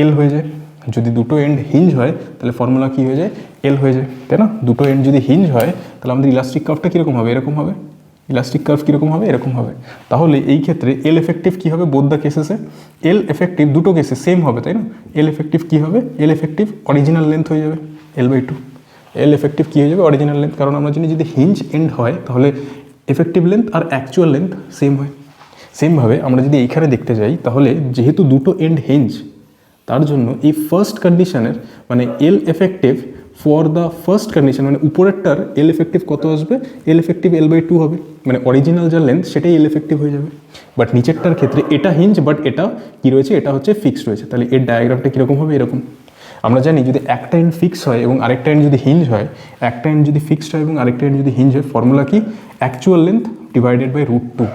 Speaker 1: এল হয়ে যায়। যদি দুটো এন্ড হিঞ্জ হয় তাহলে ফর্মুলা কী হয়ে যায়? এল হয়ে যায়, তাই না? দুটো এন্ড যদি হিঞ্জ হয় তাহলে আমাদের ইলাস্টিক কার্ভটা কীরকম হবে? এরকম হবে। ইলাস্টিক কার্ভ কীরকম হবে? এরকম হবে। তাহলে এই ক্ষেত্রে এল এফেক্টিভ কী হবে? বোথ দ্য কেসেসে এল এফেক্টিভ দুটো কেসে সেম হবে, তাই না? এল এফেক্টিভ কী হবে? এল এফেক্টিভ অরিজিনাল লেন্থ হয়ে যাবে L/2। এল এফেক্টিভ কী হয়ে যাবে? Original length. কারণ আমরা জানি যদি হিঞ্জ এন্ড হয় তাহলে এফেক্টিভ লেন্থ আর অ্যাকচুয়াল লেন্থ সেম হয়। সেমভাবে আমরা যদি এইখানে দেখতে যাই তাহলে যেহেতু দুটো এন্ড হিঞ্জ, তার জন্য এই ফার্স্ট কন্ডিশনের মানে L effective for the first condition মানে উপরেরটার এল এফেক্টিভ কত আসবে? এল এফেক্টিভ L/2 হবে, মানে অরিজিনাল যা লেন্থ সেটাই এল এফেক্টিভ হয়ে যাবে। বাট নিচেরটার ক্ষেত্রে এটা হিঞ্জ, বাট এটা কী রয়েছে? এটা হচ্ছে ফিক্সড রয়েছে। তাহলে এর ডায়াগ্রামটা কীরকম হবে? এরকম। আমরা জানি যদি একটা এন্ড ফিক্স হয় এবং আরেকটা এন্ড যদি হিঞ্জ হয়, একটা এন্ড যদি ফিক্সড হয় এবং আরেকটা এন্ড যদি হিঞ্জ হয়, ফর্মুলা কি? Actual length divided by √2।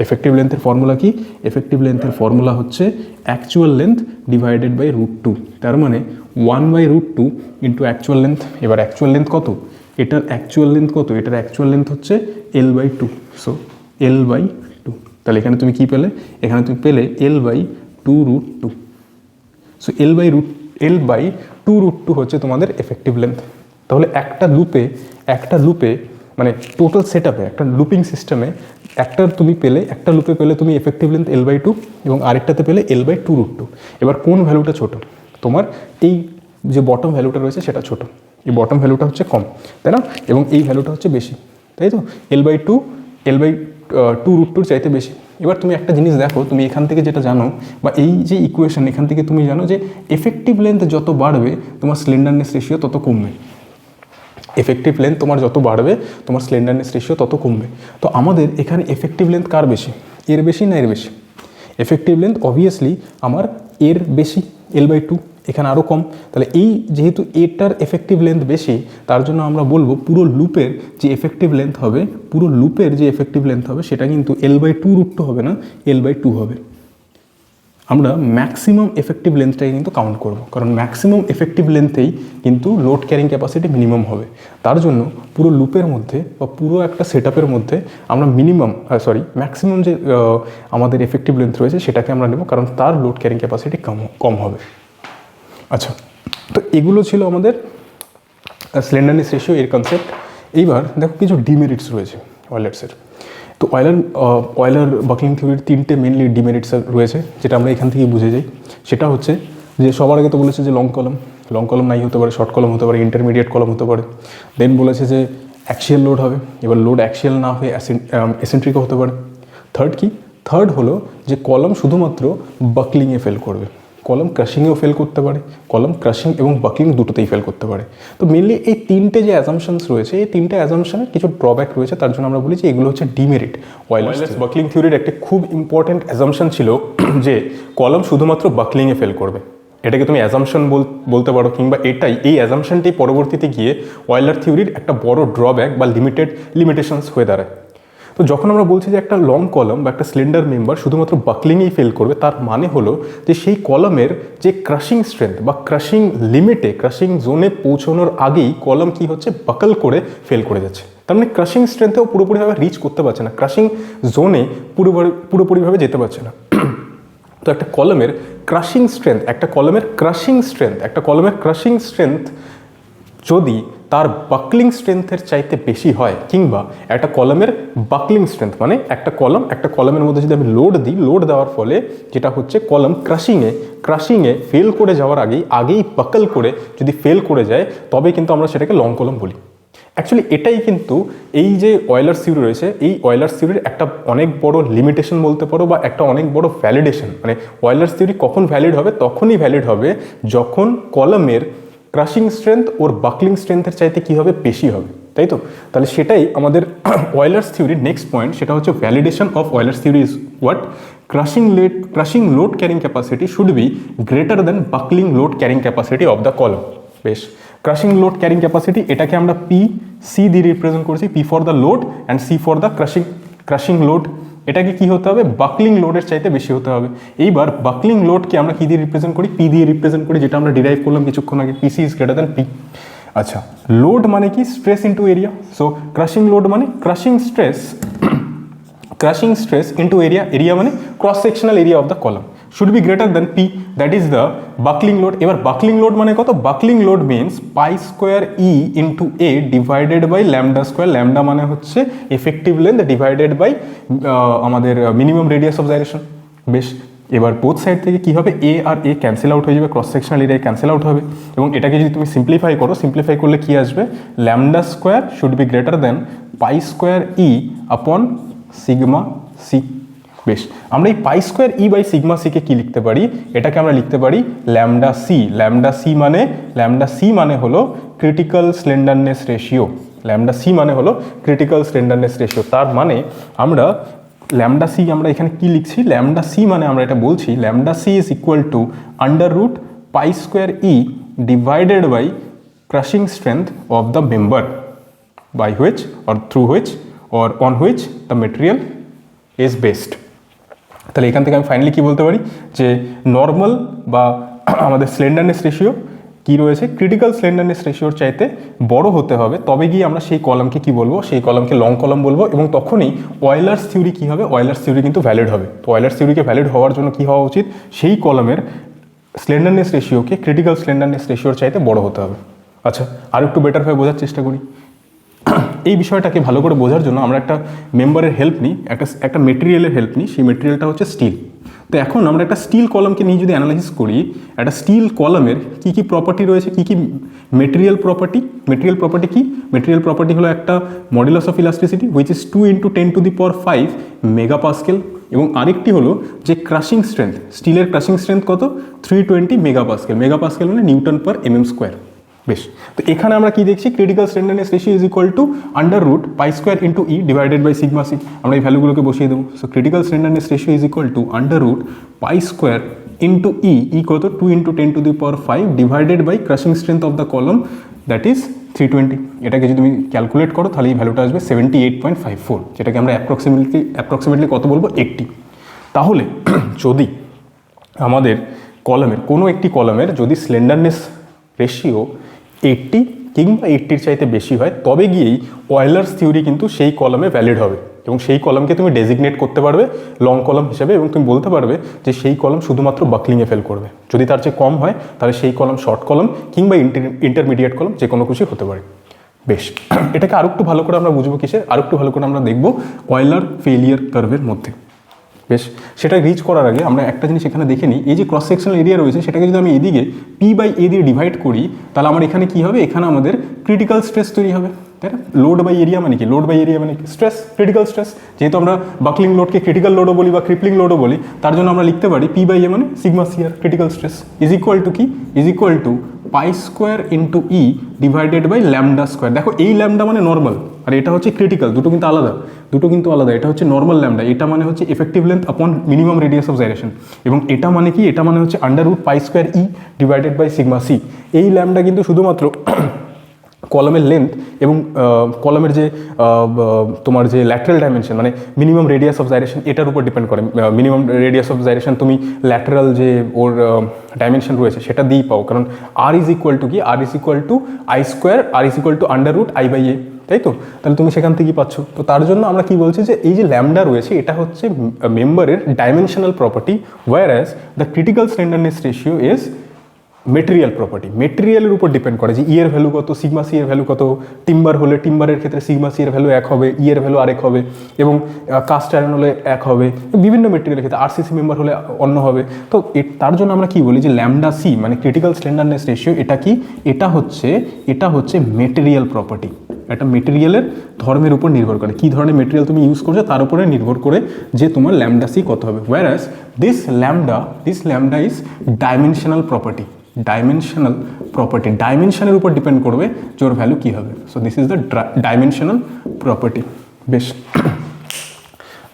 Speaker 1: Effective লেন্থের ফর্মুলা কি? এফেক্টিভ লেন্থের ফর্মুলা হচ্ছে অ্যাকচুয়াল লেন্থ ডিভাইডেড বাই √2। তার মানে 1/√2 ইন্টু অ্যাকচুয়াল লেন্থ। এবার অ্যাকচুয়াল লেন্থ কত? এটার অ্যাকচুয়াল লেন্থ কত? এটার অ্যাকচুয়াল লেন্থ হচ্ছে L/2, সো L/2। তাহলে এখানে তুমি কি পেলে? এখানে তুমি পেলে L/2√2। সো L/2√2 হচ্ছে তোমাদের এফেক্টিভ লেন্থ। তাহলে একটা লুপে মানে টোটাল সেট আপে একটা লুপিং সিস্টেমে একটা লুপে পেলে তুমি এফেক্টিভ লেন্থ L/2 এবং আরেকটাতে পেলে L/2√2। এবার কোন ভ্যালুটা ছোট? তোমার এই যে বটম ভ্যালুটা রয়েছে সেটা ছোট, এই বটম ভ্যালুটা হচ্ছে কম, তাই না? এবং এই ভ্যালুটা হচ্ছে বেশি, তাই তো? L/2√2 চাইতে বেশি। এবার তুমি একটা জিনিস দেখো, তুমি এখান থেকে যেটা জানো বা এই যে ইকুয়েশন এখান থেকে তুমি জানো যে এফেক্টিভ লেন্থ যত বাড়বে তোমার স্লেন্ডারনেস রেশিও তত কমবে। এফেক্টিভ লেন্থ তোমার যত বাড়বে তোমার স্লেন্ডারনেস রেশিও তত কমবে। তো আমাদের এখানে এফেক্টিভ লেন্থ কার বেশি? এর বেশি না এর বেশি? এফেক্টিভ লেন্থ অবভিয়াসলি আমার এর বেশি, L/2। এখানে আরও কম। তাহলে এই যেহেতু এটার এফেক্টিভ লেন্থ বেশি, তার জন্য আমরা বলবো পুরো লুপের যে এফেক্টিভ লেন্থ হবে সেটা কিন্তু L/2√2 হবে না, L/2 হবে। আমরা ম্যাক্সিমাম এফেক্টিভ লেন্থটাই কিন্তু কাউন্ট করব, কারণ ম্যাক্সিমাম এফেক্টিভ লেন্থেই কিন্তু লোড ক্যারিং ক্যাপাসিটি মিনিমাম হবে। তার জন্য পুরো লুপের মধ্যে বা পুরো একটা সেটআপের মধ্যে আমরা ম্যাক্সিমাম যে আমাদের এফেক্টিভ লেন্থ রয়েছে সেটাকে আমরা নেব, কারণ তার লোড ক্যারিং ক্যাপাসিটি কম হবে। আচ্ছা, তো এগুলো ছিল আমাদের স্লেন্ডারনেস রেশিও এর কনসেপ্ট। এইবার দেখো কিছু ডিমেরিটস রয়েছে ওয়লার্সের। তো অয়লার বাকলিং থিওরির 3টে মেনলি ডিমেরিটস রয়েছে, যেটা আমরা এখান থেকেই বুঝে যাই। সেটা হচ্ছে যে সবার আগে তো বলেছে যে লং কলম নাই হতে পারে, শর্ট কলম হতে পারে, ইন্টারমিডিয়েট কলম হতে পারে। দেন বলেছে যে অ্যাক্সিয়াল লোড হবে। এবার লোড অ্যাক্সিয়াল না হয়ে এসেন্ট্রিকও হতে পারে। থার্ড কি? থার্ড হলো যে কলম শুধুমাত্র বাকলিংয়ে ফেল করবে, কলম ক্রাশিংয়েও ফেল করতে পারে, কলম ক্রাশিং এবং বাকলিং দুটোতেই ফেল করতে পারে। তো মেনলি এই তিনটে যে অ্যাজাম্পশনস রয়েছে, এই তিনটে অ্যাজাম্পশনের কিছু ড্রব্যাক রয়েছে, তার জন্য আমরা বলি যে এগুলো হচ্ছে ডিমেরিট। ওয়্যারলেস বাকলিং থিওরির একটা খুব ইম্পর্ট্যান্ট অ্যাজাম্পশন ছিল যে কলম শুধুমাত্র বাকলিংয়ে ফেল করবে। এটাকে তুমি অ্যাজাম্পশন বলতে পারো, কিংবা এই অ্যাজাম্পশনটি পরবর্তীতে গিয়ে ওয়্যারলার থিওরির একটা বড় ড্রব্যাক বা লিমিটেশনস হয়ে দাঁড়ায়। তো যখন আমরা বলছি যে একটা লং কলম বা একটা স্লেন্ডার মেম্বার শুধুমাত্র বাকলিংয়েই ফেল করবে, তার মানে হলো যে সেই কলমের যে ক্রাশিং স্ট্রেংথ বা ক্রাশিং লিমিটে, ক্রাশিং জোনে পৌঁছানোর আগেই কলম কি হচ্ছে, বাকল করে ফেল করে যাচ্ছে। তার মানে ক্রাশিং স্ট্রেংথেও পুরোপুরিভাবে রিচ করতে পারছে না, ক্রাশিং জোনে পুরোপুরিভাবে যেতে পারছে না। তো একটা কলমের ক্রাশিং স্ট্রেংথ, একটা কলমের ক্রাশিং স্ট্রেংথ যদি তার বাকলিং স্ট্রেংথের চাইতে বেশি হয়, কিংবা একটা কলমের বাকলিং স্ট্রেংথ মানে একটা কলমের মধ্যে যদি আমি লোড দিই, লোড দেওয়ার ফলে যেটা হচ্ছে কলম ক্রাশিংয়ে ফেল করে যাওয়ার আগেই বাকল করে যদি ফেল করে যায়, তবে কিন্তু আমরা সেটাকে লং কলম বলি। অ্যাকচুয়ালি এটাই কিন্তু এই যে ওয়্যারলার থিওরি রয়েছে, এই ওয়্যারলার থিওরির একটা অনেক বড় লিমিটেশন বলতে পারো, বা একটা অনেক বড় ভ্যালিডেশন। মানে ওয়্যারলার থিওরি কখন ভ্যালিড হবে? তখনই ভ্যালিড হবে যখন কলমের ক্রাশিং স্ট্রেংথ ওর বাকলিং স্ট্রেংথের চাইতে কী হবে, বেশি হবে, তাই তো? তাহলে সেটাই আমাদের ওয়্যারলার্স থিওরির নেক্সট পয়েন্ট, সেটা হচ্ছে validation of Euler's theory is what? Crushing load carrying capacity should be greater than buckling load carrying capacity of the column. বেশ, ক্রাশিং লোড ক্যারিং ক্যাপাসিটি, এটাকে আমরা সি দিয়ে রিপ্রেজেন্ট করছি, P for the load and C for the crushing load. এটাকে কি হতে হবে? Buckling লোডের চাইতে বেশি হতে হবে। এইবার বাকলিং লোডকে আমরা কি দিয়ে রিপ্রেজেন্ট করি? পি দিয়ে রিপ্রেজেন্ট করি, যেটা আমরা ডিরাইভ করলাম কিছুক্ষণ আগে, P C is greater than P. আচ্ছা, লোড মানে কি? Stress into area. So crushing load মানে crushing stress into area, area মানে cross sectional area of the column should be greater than P, that is the buckling load. এবার buckling load মানে কত? buckling load means pi square E into A divided by lambda square. lambda মানে হচ্ছে effective length divided by আমাদের minimum radius of gyration. বেশ, এবার both side থেকে কি হবে? A আর A ক্যান্সেল আউট হয়ে যাবে, cross sectional area cancel out হবে, এবং এটাকে যদি তুমি সিম্পলিফাই করলে কি আসবে? lambda square should be greater than pi square E upon sigma C. বেশ, আমরা এই pi square E by sigma সিকে কি লিখতে পারি? এটাকে আমরা লিখতে পারি ল্যামডা সি। ল্যামডা সি মানে হলো ক্রিটিক্যাল স্লেন্ডারনেস রেশিও। তার মানে আমরা ল্যামডা সি আমরা এখানে কি লিখছি? ল্যামডা সি মানে আমরা এটা বলছি lambda C is equal to under root pi square E divided by crushing strength of the member by which or through which or on which the material is based. তাহলে এখান থেকে আমি finally কি বলতে পারি? যে নর্মাল বা আমাদের স্লেন্ডারনেস রেশিও কি রয়েছে, ক্রিটিক্যাল স্লেন্ডারনেস রেশিওর চাইতে বড় হতে হবে, তবে গিয়ে আমরা সেই কলামকে কি বলবো? সেই কলামকে লং কলাম বলবো, এবং তখনই ওয়্যারলার্স থিওরি কি হবে? ওয়্যারলার্স থিওরি কিন্তু ভ্যালিড হবে। তো ওয়্যারলার্স থিওরিকে ভ্যালিড হওয়ার জন্য কি হওয়া উচিত? সেই কলামের স্লেন্ডারনেস রেশিওকে ক্রিটিক্যাল স্লেন্ডারনেস রেশিওর চাইতে বড় হতে হবে। আচ্ছা, আর একটু বেটারভাবে বোঝার চেষ্টা করি। এই বিষয়টাকে ভালো করে বোঝার জন্য আমরা একটা মেম্বারের হেল্প নিই, একটা মেটেরিয়ালের হেল্প নিই। সেই মেটেরিয়ালটা হচ্ছে স্টিল। তো এখন আমরা একটা স্টিল কলামকে নিয়ে যদি অ্যানালাইসিস করি, একটা স্টিল কলামের কী কী প্রপার্টি রয়েছে, কী কী মেটেরিয়াল প্রপার্টি কি? মেটেরিয়াল প্রপার্টি হলো একটা modulus of elasticity which is 2 × 10⁵ মেগাপাস্কেল, এবং আরেকটি হলো যে ক্রাশিং স্ট্রেংথ, স্টিলের ক্রাশিং স্ট্রেংথ কত? 320 মেগাপাস্কেল। মেগাপাস্কেল মানে নিউটন পার mm স্কোয়ার। বেশ, তো এখানে আমরা কি দেখছি? Critical slenderness ratio is equal to under root pi square into E divided by sigma C. আমরা এই ভ্যালুগুলোকে বসিয়ে দেবো। So critical slenderness ratio is equal to under root pi square into E কত? 2 × 10⁵ divided by crushing strength of the column, that is 320। এটাকে যদি তুমি calculate করো তাহলে এই ভ্যালুটা আসবে 78.54, যেটাকে আমরা অ্যাপ্রক্সিমেটলি কত বলবো? 80। তাহলে যদি আমাদের কলমের কোনো একটি কলমের যদি স্লেন্ডারনেস রেশিও 80 কিংবা 80-র চাইতে বেশি হয়, তবে গিয়েই ওয়্যারলার্স থিওরি কিন্তু সেই কলমে ভ্যালিড হবে, এবং সেই কলমকে তুমি ডেজিগনেট করতে পারবে লং কলম হিসেবে, এবং তুমি বলতে পারবে যে সেই কলম শুধুমাত্র বাকলিংয়ে ফেল করবে। যদি তার চেয়ে কম হয় তাহলে সেই কলম শর্ট কলম কিংবা ইন্টারমিডিয়েট কলম, যে কোনো কিছু হতে পারে। বেশ, এটাকে আরেকটু ভালো করে আমরা বুঝবো কিসের? আরেকটু ভালো করে আমরা দেখবো ওয়্যারলার ফেলিয়ার কার্ভের মধ্যে। বেশ, সেটা রিচ করার আগে আমরা একটা জিনিস এখানে দেখে নিই। এই যে ক্রস সেকশনাল এরিয়া রয়েছে, সেটাকে যদি আমি এদিকে পি বাই এ দিয়ে ডিভাইড করি, তাহলে আমার এখানে কি হবে? এখানে আমাদের ক্রিটিক্যাল স্ট্রেস তৈরি হবে। তাই না? লোড বাই এরিয়া মানে কি? লোড বাই এরিয়া মানে স্ট্রেস, ক্রিটিক্যাল স্ট্রেস। যেহেতু আমরা বাকলিং লোডকে ক্রিটিক্যাল লোডও বলি বা ক্রিপলিং লোডও বলি, তার জন্য আমরা লিখতে পারি পি বাই এ মানে sigma C R critical stress is equal to কি? Is equal to pi square into E divided by lambda square. দেখো এই ল্যামডা মানে নর্মাল, আর এটা হচ্ছে ক্রিটিক্যাল, দুটো কিন্তু আলাদা, দুটো কিন্তু আলাদা। এটা হচ্ছে নর্মাল ল্যামডা, এটা মানে হচ্ছে effective length upon minimum radius of gyration, এবং এটা মানে কি? এটা মানে হচ্ছে under root pi square E divided by sigma C. এই ল্যামডা কিন্তু শুধুমাত্র কলামের লেন্থ এবং কলামের যে তোমার যে ল্যাটারাল ডাইমেনশন মানে মিনিমাম রেডিয়াস অফ জাইরেশন এটার উপর ডিপেন্ড করে। মিনিমাম রেডিয়াস অফ জাইরেশন তুমি ল্যাটারাল যে ওর ডাইমেনশন রয়েছে সেটা দিয়েই পাও, কারণ আর ইজ ইকুয়াল টু কি? R is equal to I square, R is equal to under root I by A, তাই তো? তাহলে তুমি সেখান থেকেই পাচ্ছ। তো তার জন্য আমরা কি বলছি যে এই যে ল্যামডা রয়েছে এটা হচ্ছে মেম্বারের dimensional property, whereas the critical slenderness ratio is material property. মেটেরিয়ালের উপর ডিপেন্ড করে যে ই এর ভ্যালু কত, সিগমা সি এর ভ্যালু কত। টিম্বার হলে টিম্বারের ক্ষেত্রে সিগমা সি এর ভ্যালু এক হবে, ই এর ভ্যালু আরেক হবে, এবং কাস্ট আয়রন হলে এক হবে, বিভিন্ন মেটেরিয়ালের ক্ষেত্রে আরসিসি মেম্বার হলে অন্য হবে। তো তার জন্য আমরা কি বলি যে ল্যামডা সি মানে ক্রিটিক্যাল স্লেন্ডারনেস রেশিও, এটা কি? এটা হচ্ছে মেটেরিয়াল প্রপার্টি। একটা মেটেরিয়ালের ধর্মের উপর নির্ভর করে, কী ধরনের মেটেরিয়াল তুমি ইউজ করছো তার উপরে নির্ভর করে যে তোমার ল্যামডা সি কত হবে। Whereas this lambda is dimensional property. Dimensional property, ডাইমেনশনের উপর ডিপেন্ড করবে যে ওর ভ্যালু কী হবে। So this is the dimensional property. বেশ,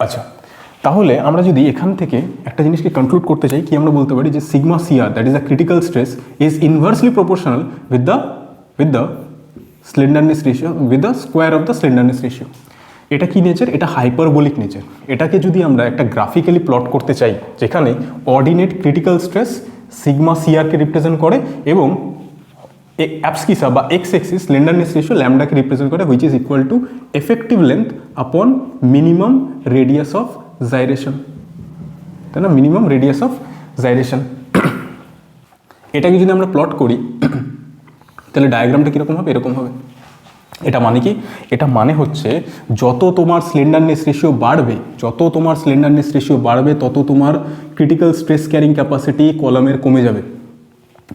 Speaker 1: আচ্ছা, তাহলে আমরা যদি এখান থেকে একটা জিনিসকে কনক্লুড করতে চাই, কি আমরা বলতে পারি যে sigma C R that is the critical stress is inversely proportional with the slenderness ratio, with the square of the slenderness ratio. এটা কি নেচার? এটা হাইপারবোলিক নেচার। এটাকে যদি আমরা একটা গ্রাফিক্যালি প্লট করতে চাই, যেখানে অর্ডিনেট ক্রিটিক্যাল স্ট্রেস সিগমা সিআরকে রিপ্রেজেন্ট করে এবং অ্যাবসকিসা বা এক্স এক্সিস স্লেন্ডারনেস রেশিও ল্যামডাকে রিপ্রেজেন্ট করে, which is equal to effective length upon minimum radius of gyration, তাই না? Minimum radius of gyration. এটাকে যদি আমরা প্লট করি তাহলে ডায়াগ্রামটা কীরকম হবে? এরকম হবে। এটা মানে কি? এটা মানে হচ্ছে যত তোমার স্লেন্ডারনেস রেশিও বাড়বে, তত তোমার ক্রিটিক্যাল স্ট্রেস ক্যারিং ক্যাপাসিটি কলামের কমে যাবে।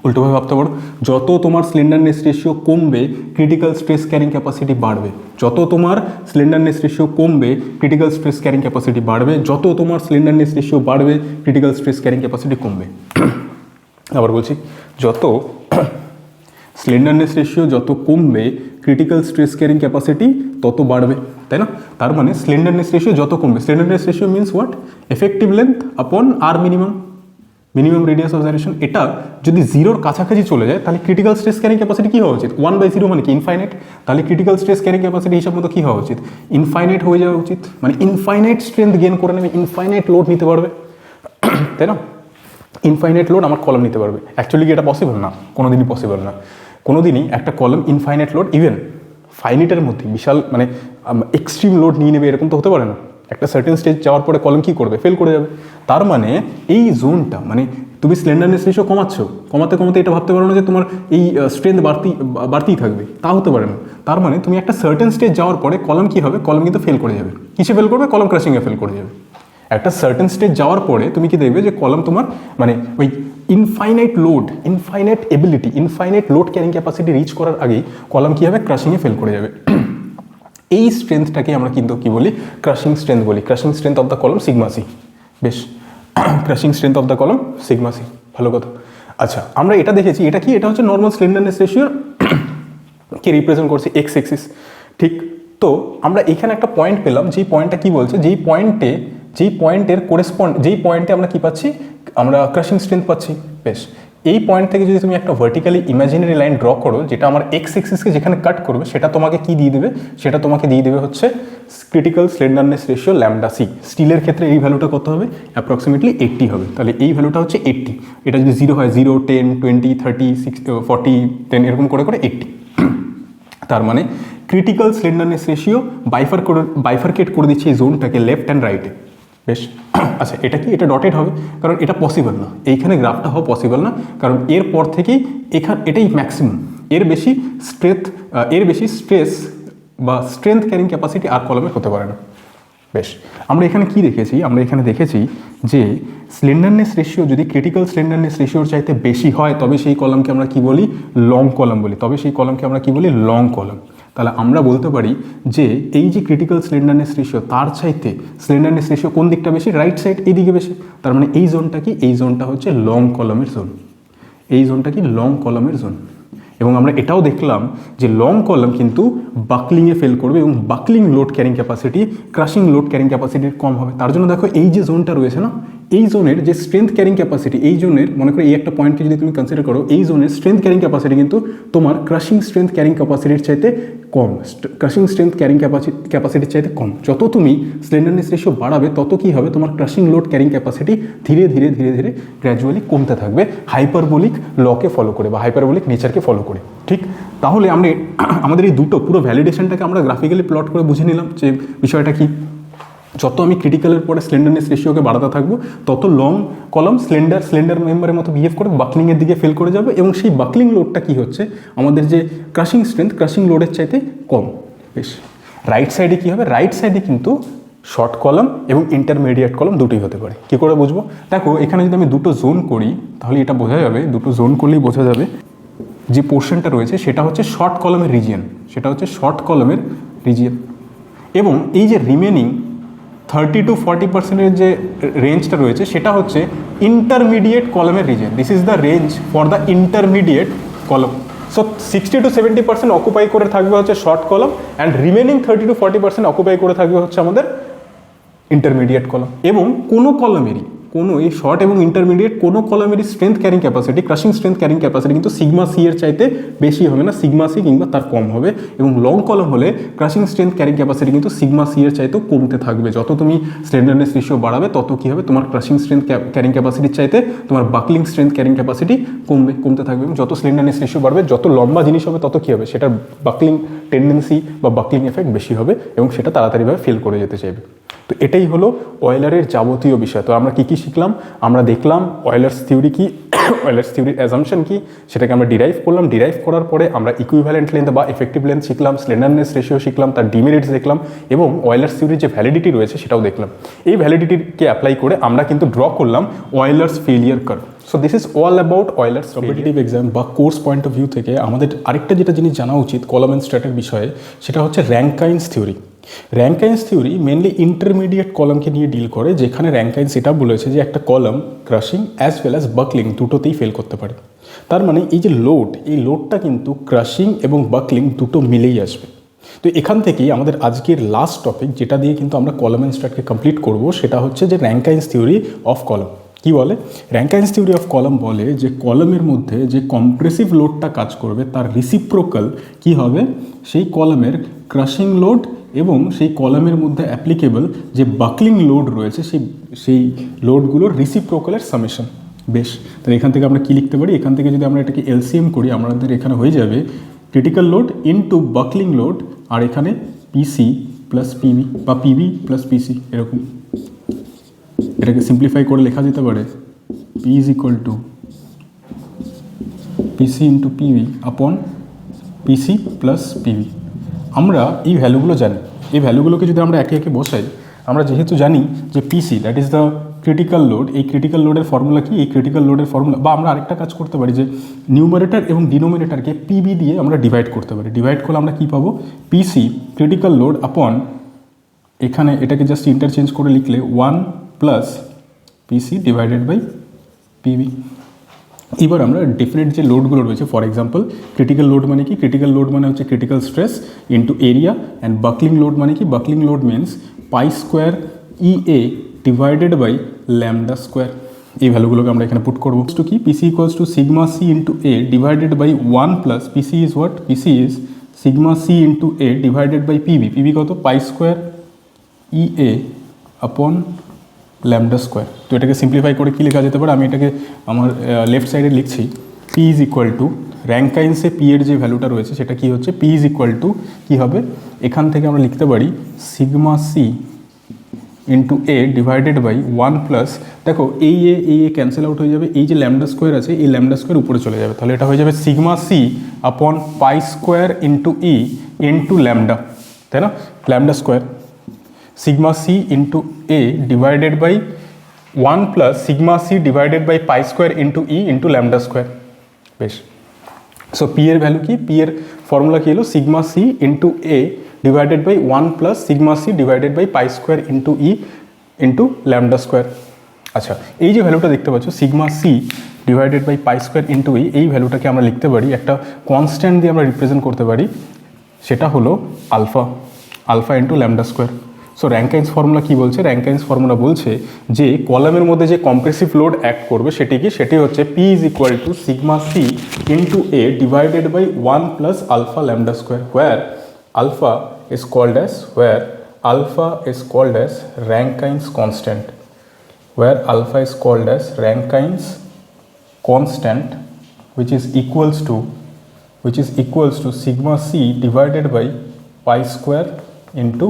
Speaker 1: উল্টোভাবে ভাবতে পারো, যত তোমার স্লেন্ডারনেস রেশিও কমবে ক্রিটিক্যাল স্ট্রেস ক্যারিং ক্যাপাসিটি বাড়বে। যত তোমার স্লেন্ডারনেস রেশিও কমবে ক্রিটিক্যাল স্ট্রেস ক্যারিং ক্যাপাসিটি বাড়বে। যত তোমার স্লেন্ডারনেস রেশিও বাড়বে ক্রিটিক্যাল স্ট্রেস ক্যারিং ক্যাপাসিটি কমবে। আবার বলছি, যত স্লেন্ডারনেস রেশিও যত কমবে ক্রিটিক্যাল স্ট্রেস ক্যারিং ক্যাপাসিটি তত বাড়বে, তাই না? তার মানে স্লেন্ডারনেস রেশিও যত কমবে, slenderness ratio means what? Effective length upon R minimum radius of gyration. এটা যদি জিরোর কাছাকাছি চলে যায় তাহলে ক্রিটিক্যাল স্ট্রেস ক্যারিং ক্যাপাসিটি কী হওয়া উচিত? 1/0 মানে কি? ইনফাইনাইট। তাহলে ক্রিটিক্যাল স্ট্রেস ক্যারিং ক্যাপাসিটি হিসাব মতো কী হওয়া উচিত? ইনফাইনাইট হয়ে যাওয়া উচিত। মানে ইনফাইনাইট স্ট্রেংথ গেন করে নেবে, ইনফাইনাইট লোড নিতে পারবে, তাই না? ইনফাইনাইট লোড আমার কলম নিতে পারবে। অ্যাকচুয়ালি কি এটা পসিবল না? কোনোদিনই পসিবল না। কোনোদিনই একটা কলম ইনফাইনাইট লোড, ইভেন ফাইনিটের মধ্যে বিশাল মানে এক্সট্রিম লোড নিয়ে নেবে, এরকম তো হতে পারে না। একটা সার্টেন স্টেজ যাওয়ার পরে কলম কী করবে? ফেল করে যাবে। তার মানে এই জোনটা মানে তুমি স্লেন্ডারনেস রেশিও কমাতে এটা ভাবতে পারো না যে তোমার এই স্ট্রেংথ বাড়তেই থাকবে, তা হতে পারে না। তার মানে তুমি একটা সার্টেন স্টেজ যাওয়ার পরে কলম কী হবে? কলম কিন্তু ফেল করে যাবে। কিসে ফেল করবে? কলম ক্রাশিংয়ে ফেল করে যাবে। একটা সার্টেন স্টেজ যাওয়ার পরে তুমি কি দেখবে যে কলম তোমার মানে ওই infinite load, infinite ability, infinite load carrying capacity reach করার আগেই কলম কী হবে? ক্রাশিংয়ে ফেল করে যাবে। এই স্ট্রেংথটাকে আমরা কিন্তু কী বলি? ক্রাশিং স্ট্রেংথ বলি। ক্রাশিং স্ট্রেংথ অফ দ্য কলম সিগমা সি। বেশ, ক্রাশিং স্ট্রেংথ অফ দ্য কলম সিগমা সি, ভালো কথা। আচ্ছা, আমরা এটা দেখেছি, এটা কি? এটা হচ্ছে নর্মাল স্লেন্ডারনেস রেশিওর কে রিপ্রেজেন্ট করছে এক্স এক্সিস, ঠিক? তো আমরা এখানে একটা পয়েন্ট পেলাম, যেই পয়েন্টটা কি বলছে, যেই পয়েন্টে আমরা কি পাচ্ছি? আমরা ক্রাশিং স্ট্রেংথ পাচ্ছি। বেশ, এই পয়েন্ট থেকে যদি তুমি একটা ভার্টিক্যালি ইমাজিনারি লাইন ড্র করো, যেটা আমার এক্স এক্সিসকে যেখানে কাট করবে, সেটা তোমাকে কি দিয়ে দেবে? সেটা তোমাকে দিয়ে দেবে হচ্ছে critical slenderness ratio lambda C. স্টিলের ক্ষেত্রে এই ভ্যালুটা কত হবে? অ্যাপ্রক্সিমেটলি 80 হবে। তাহলে এই ভ্যালুটা হচ্ছে 80। এটা যদি 0 হয়, 0, 10, 20, 30, 60, 40, 10 এরকম করে 80। তার মানে ক্রিটিক্যাল স্লেন্ডারনেস রেশিও বাইফারকেট করে দিচ্ছে এই জোনটাকে লেফট অ্যান্ড রাইটে। বেশ, আচ্ছা, এটা কি? এটা ডটেড হবে, কারণ এটা পসিবল না, এইখানে গ্রাফটা হওয়া পসিবল না, কারণ এরপর থেকেই এটাই ম্যাক্সিমাম। এর বেশি স্ট্রেস বা স্ট্রেংথ ক্যারিং ক্যাপাসিটি আর কলমে হতে পারে না। বেশ, আমরা এখানে কি দেখেছি? আমরা এখানে দেখেছি যে স্লেন্ডারনেস রেশিও যদি ক্রিটিক্যাল স্লেন্ডারনেস রেশিওর চাইতে বেশি হয় তবে সেই কলমকে আমরা কি বলি? লং কলম বলি। লং কলম। তাহলে আমরা বলতে পারি যে এই যে ক্রিটিক্যাল স্লেন্ডারনেস রেশিও তার চাইতে স্লেন্ডারনেস রেশিও কোন দিকটা বেশি, রাইট সাইড এইদিকে বেশি। তার মানে এই জোনটা কি, এই জোনটা হচ্ছে লং কলামের জোন, এই জোনটা কি লং কলামের জোন। এবং আমরা এটাও দেখলাম যে লং কলাম কিন্তু বাকলিংয়ে ফেল করবে এবং buckling load carrying capacity crushing load carrying ক্যাপাসিটির কম হবে। তার জন্য দেখো এই যে জোনটা রয়েছে না, এই জোনের যে স্ট্রেংথ ক্যারিং ক্যাপাসিটি, এই জোনের মনে করো এই একটা পয়েন্টকে যদি তুমি কনসিডার করো, এই জোনের স্ট্রেংথ ক্যারিং ক্যাপাসিটি কিন্তু তোমার ক্রাশিং স্ট্রেংথ ক্যারিং ক্যাপাসিটির চাইতে কম, ক্রাশিং স্ট্রেংথ ক্যারিং ক্যাপাসিটির চাইতে কম। যত তুমি স্লেন্ডারনেস রেশিও বাড়াবে তত কী হবে, তোমার ক্রাশিং লোড ক্যারিং ক্যাপাসিটি ধীরে ধীরে ধীরে ধীরে গ্র্যাজুয়ালি কমতে থাকবে হাইপারবোলিক লকে ফলো করে বা হাইপারবোলিক নেচারকে ফলো করে। ঠিক, তাহলে আমরা আমাদের এই দুটো পুরো ভ্যালিডেশনটাকে আমরা গ্রাফিক্যালি প্লট করে বুঝে নিলাম যে বিষয়টা কি। যত আমি ক্রিটিক্যালের পরে স্লেন্ডারনেস রেশিওকে বাড়াতে থাকবো তত লং কলাম স্লেন্ডার মেম্বারের মতো বিহেভ করে বাকলিংয়ের দিকে ফেল করে যাবে এবং সেই বাকলিং লোডটা কি হচ্ছে, আমাদের যে ক্রাশিং স্ট্রেংথ ক্রাশিং লোডের চাইতে কম। বেশ, রাইট সাইডে কী হবে, রাইট সাইডে কিন্তু শর্ট কলাম এবং ইন্টারমিডিয়েট কলাম দুটোই হতে পারে। কী করে বুঝবো, দেখো এখানে যদি আমি দুটো জোন করি তাহলে এটা বোঝা যাবে, দুটো জোন করলেই বোঝা যাবে যে পোর্শনটা রয়েছে সেটা হচ্ছে শর্ট কলামের রিজিয়ন, সেটা হচ্ছে শর্ট কলামের রিজিয়ন। এবং এই যে রিমেনিং 30 to 40% যে রেঞ্জটা রয়েছে সেটা হচ্ছে ইন্টারমিডিয়েট কলামের region. This is the range for the intermediate column. So 60 to 70% occupy করে থাকবে হচ্ছে short column and remaining 30 to 40% occupy করে থাকবে হচ্ছে আমাদের ইন্টারমিডিয়েট কলাম। এবং কোনো কলামেরই কোনো এই শর্ট এবং ইন্টারমিডিয়েট কোনো কলামেরই strength carrying capacity crushing strength carrying capacity কিন্তু সিগমা সি এর চাইতে বেশি হবে না, সিগমা সি কিংবা তার কম হবে। এবং লং কলাম হলে ক্রাশিং স্ট্রেংথ ক্যারিং ক্যাপাসিটি কিন্তু সিগমা সি এর চাইতেও কমতে থাকবে। যত তুমি স্লেন্ডারনেস রেশিও বাড়াবে তত কী হবে, তোমার ক্রাশিং স্ট্রেংথ ক্যারিং ক্যাপাসিটির চাইতে তোমার বাকলিং স্ট্রেংথ ক্যারিং ক্যাপাসিটি কমতে থাকবে। এবং যত স্লেন্ডারনেস রেশিও বাড়বে, যত লম্বা জিনিস হবে তত কী হবে, সেটার বাকলিং টেন্ডেন্সি বা বাকলিং এফেক্ট বেশি হবে এবং সেটা তাড়াতাড়িভাবে ফেল করে যেতে চাইবে। তো এটাই হলো অয়েলারের যাবতীয় বিষয়। তো আমরা কী কী শিখলাম, আমরা দেখলাম অয়েলার্স থিওরি কি, অয়েলার্স থিওরির অ্যাজাম্পশন কি, সেটাকে আমরা ডিরাইভ করলাম। ডিরাইভ করার পরে আমরা ইকুইভ্যালেন্ট লেন্থ বা এফেক্টিভ লেন্থ শিখলাম, স্লেন্ডারনেস রেশিও শিখলাম, তার ডিমেরিটস দেখলাম এবং অয়েলার্স থিওরির যে ভ্যালিডিটি রয়েছে সেটাও দেখলাম। এই ভ্যালিডিটিকে অ্যাপ্লাই করে আমরা কিন্তু ড্র করলাম Euler's failure curve. So this is all about Euler's competitive exam বা কোর্স পয়েন্ট অফ ভিউ থেকে আমাদের আরেকটা যেটা জিনিস জানা উচিত কলাম অ্যান্ড স্ট্র্যাটের বিষয়ে, সেটা হচ্ছে র্যাঙ্কাইন্স থিওরি। র্যাঙ্কাইন্স থিওরি মেনলি ইন্টারমিডিয়েট কলামকে নিয়ে ডিল করে, যেখানে র্যাঙ্কাইন্স এটা বলেছে যে একটা column crushing as well as buckling দুটোতেই ফেল করতে পারে। তার মানে এই যে লোড, এই লোডটা কিন্তু ক্রাশিং এবং বাকলিং দুটো মিলেই আসবে। তো এখান থেকেই আমাদের আজকের লাস্ট টপিক, যেটা দিয়ে কিন্তু আমরা কলাম অ্যান্ড স্ট্র্যাটকে কমপ্লিট করব, সেটা হচ্ছে যে র্যাঙ্কাইন্স থিওরি অফ কলাম। কি বলে, র্যাঙ্কাইন্স থিওরি অফ কলাম বলে যে কলামের মধ্যে যে কম্প্রেসিভ লোডটা কাজ করবে তার রিসিপ্রোকাল কি হবে, সেই কলামের ক্রাশিং লোড এবং সেই কলামের মধ্যে অ্যাপ্লিকেবল যে বাকলিং লোড রয়েছে সেই লোডগুলোর রিসিপ্রোকালের সামেশন। বেশ, তাহলে এখান থেকে আমরা কী লিখতে পারি, এখান থেকে যদি আমরা এটাকে এলসিএম করি আমাদের এখানে হয়ে যাবে critical load into buckling load, আর এখানে পিসি প্লাস পিবি বা পিবি প্লাস পিসি, এরকম এটাকে সিম্পলিফাই করে লেখা যেতে পারে P is equal to P C into P B upon P C plus PB. আমরা এই ভ্যালুগুলো জানি, এই ভ্যালুগুলোকে যদি আমরা একে একে বসাই, আমরা যেহেতু জানি যে P C that is the critical load, এই ক্রিটিক্যাল লোডের ফর্মুলা কি, এই ক্রিটিক্যাল লোডের ফর্মুলা, বা আমরা আরেকটা কাজ করতে পারি যে নিউমারেটর এবং ডিনোমিনেটরকে পিবি দিয়ে আমরা ডিভাইড করতে পারি। ডিভাইড করলে আমরা কী পাবো, পিসি ক্রিটিক্যাল লোড আপন, এখানে এটাকে জাস্ট ইন্টারচেঞ্জ করে লিখলে 1 plus PC divided by PB. এবার আমরা ডিফারেন্ট যে লোডগুলো রয়েছে, ফর এক্সাম্পল ক্রিটিক্যাল লোড মানে কি, ক্রিটিক্যাল লোড মানে হচ্ছে critical stress into area, and buckling load মানে কি, buckling load means pi square EA divided by lambda square. এই ভ্যালুগুলোকে আমরা এখানে পুট করবো। টু কি, P C equals to sigma C into A divided by 1 plus P C is what, P C is sigma C into A divided by P B. P B কত, pi square ইএ আপন lambda square. তো এটাকে সিম্পলিফাই করে কী লেখা যেতে পারে, আমি এটাকে আমার লেফট সাইডে লিখছি, পি ইজ ইকুয়াল টু র্যাঙ্কাইন্সে পি এর যে ভ্যালুটা রয়েছে সেটা কী হচ্ছে, পি ইজ ইকুয়াল টু কী হবে, এখান থেকে আমরা লিখতে পারি sigma C into A divided by 1 plus, দেখো এই এ ক্যান্সেল আউট হয়ে যাবে, এই যে ল্যামডা স্কোয়ার আছে এই ল্যামডা স্কোয়ার উপরে চলে যাবে, তাহলে এটা হয়ে যাবে সিগমা সি আপন পাই square into E into lambda, তাই না, lambda square sigma c into a divided by 1 plus sigma c divided by pi square into e into lambda square. বেশ, সো পি এর ভ্যালু কি, পি এর formula কি হলো sigma C into A divided by 1 plus sigma C divided by pi square into E into lambda square. আচ্ছা, এই যে ভ্যালুটা দেখতে পাচ্ছ sigma C divided by pi square into E, এই ভ্যালুটাকে আমরা লিখতে পারি একটা কনস্ট্যান্ট দিয়ে আমরা রিপ্রেজেন্ট করতে পারি, সেটা হলো alpha, alpha into lambda square. So Rankine's formula কি বলছে, র্যাঙ্কাইন্স ফর্মুলা বলছে যে কলামের মধ্যে যে কম্প্রেসিভ লোড অ্যাক্ট করবে সেটি কি, সেটি হচ্ছে P is equal to sigma C into A divided by 1 plus alpha lambda square, where alpha is called as Rankines constant, where alpha is called as Rankines constant, which is equals to sigma c divided by pi square into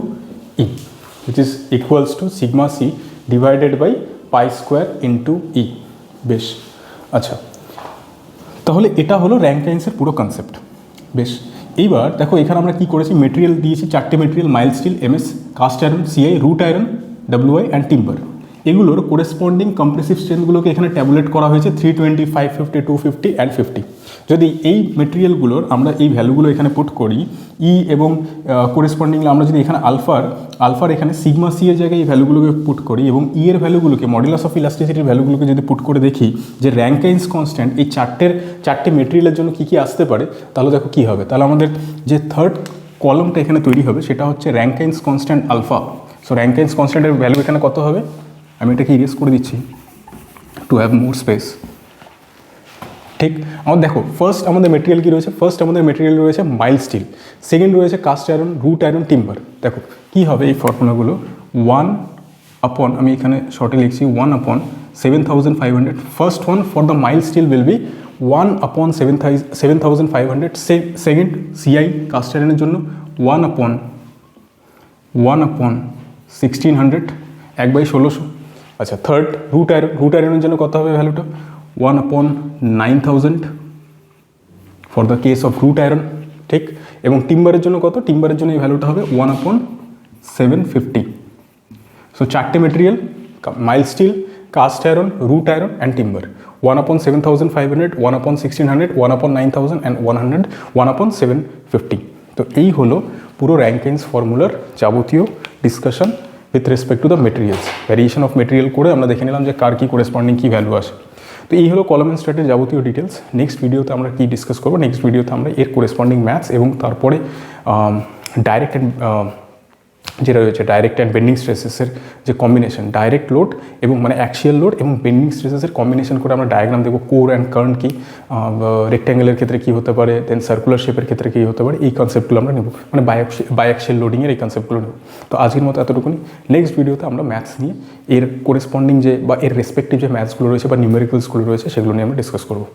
Speaker 1: e, which is equals to sigma c divided by pi square into e। বেশ, আচ্ছা, তাহলে এটা হলো র্যাঙ্কাইন্সের পুরো concept. বেশ, এইবার দেখো এখানে আমরা কি করেছি, মেটেরিয়াল দিয়েছি, চারটে material, mild steel, MS, cast iron, CI, wrought iron, WI and timber. এগুলোর কোরেসপন্ডিং কম্প্রেসিভ স্ট্রেংথগুলোকে এখানে ট্যাবুলেট করা হয়েছে 320, 550, 250 অ্যান্ড 50। যদি এই মেটেরিয়ালগুলোর আমরা এই ভ্যালুগুলো এখানে পুট করি, ই এবং কোরেসপন্ডিংলি আমরা যদি এখানে আলফার এখানে সিগমা সি এর জায়গায় এই ভ্যালুগুলোকে পুট করি এবং ই এর ভ্যালুগুলোকে, মডুলাস অফ ইলাস্টিসিটির ভ্যালুগুলোকে যদি পুট করে দেখি যে র্যাঙ্কাইন্স কনস্ট্যান্ট এই চারটে মেটেরিয়ালের জন্য কী কী আসতে পারে, তাহলে দেখো কী হবে। তাহলে আমাদের যে থার্ড কলমটা এখানে তৈরি হবে সেটা হচ্ছে র্যাঙ্কাইন্স কনস্ট্যান্ট আলফা। সো র্যাঙ্কাইন্স কনস্ট্যান্টের ভ্যালু এখানে কত হবে, আমি এটাকে ইরেজ করে দিচ্ছি টু হ্যাভ মোর স্পেস। ঠিক, আমার দেখো ফার্স্ট আমাদের মেটেরিয়াল কী রয়েছে, ফার্স্ট আমাদের মেটেরিয়াল রয়েছে মাইল্ড স্টিল, সেকেন্ড রয়েছে cast iron, wrought iron, timber. দেখো কী হবে এই ফর্মুলাগুলো, 1 আপন, আমি এখানে শর্টে লিখছি 1 upon 7500, first one for the mild still will be 1 upon 7500, second CI caste আয়রনের জন্য 1 আপন 1600, 1/1600। আচ্ছা, থার্ড রুট আয়রনের জন্য কত হবে ভ্যালুটা, 1 upon 9000 for the case of wrought iron. ঠিক, এবং টিম্বারের জন্য কত, টিম্বারের জন্য এই ভ্যালুটা হবে 1 আপন 750। সো চারটে material, mild steel, cast iron, wrought iron and timber, 1 upon 7500, 1 আপন 1600, 1 আপন 9000 অ্যান্ড 1 আপন 750। তো এই হলো পুরো র্যাঙ্কাইন্স ফর্মুলার যাবতীয় discussion with respect to the materials. Variation of material করে আমরা দেখে নিলাম যে কার কী করেসপন্ডিং কী ভ্যালু আসে। তো এই হলো কলাম অ্যান্ড স্ট্যাটের যাবতীয় ডিটেলস। নেক্সট ভিডিওতে আমরা কী ডিসকাস করবো, নেক্সট ভিডিওতে আমরা এর করেসপন্ডিং ম্যাথস এবং তারপরে ডাইরেক্ট অ্যান্ড যেটা রয়েছে ডাইরেক্ট অ্যান্ড বেন্ডিং স্ট্রেসেসের যে কম্বিনেশন, ডাইরেক্ট লোড এবং মানে অ্যাক্সিয়াল লোড এবং বেন্ডিং স্ট্রেসেসের কম্বিনেশন করে আমরা ডায়াগ্রাম দেবো, কোর অ্যান্ড কার্ন কি, রেক্ট্যাঙ্গেলের ক্ষেত্রে কী হতে পারে, দেন সার্কুলার শেপের ক্ষেত্রে কী হতে পারে, এই কনসেপ্টগুলো আমরা নেব, মানে বায়াক্সিয়াল লোডিংয়ের এই কনসেপ্টগুলো নেব। তো আজকের মতো এতটুকুনি। নেক্সট ভিডিওতে আমরা ম্যাথস নিয়ে এর করেসপন্ডিং যে বা এর রেসপেক্টিভ যে ম্যাথসগুলো রয়েছে বা নিউমেরিক্যালসগুলো রয়েছে সেগুলো নিয়ে আমরা ডিসকাস করবো।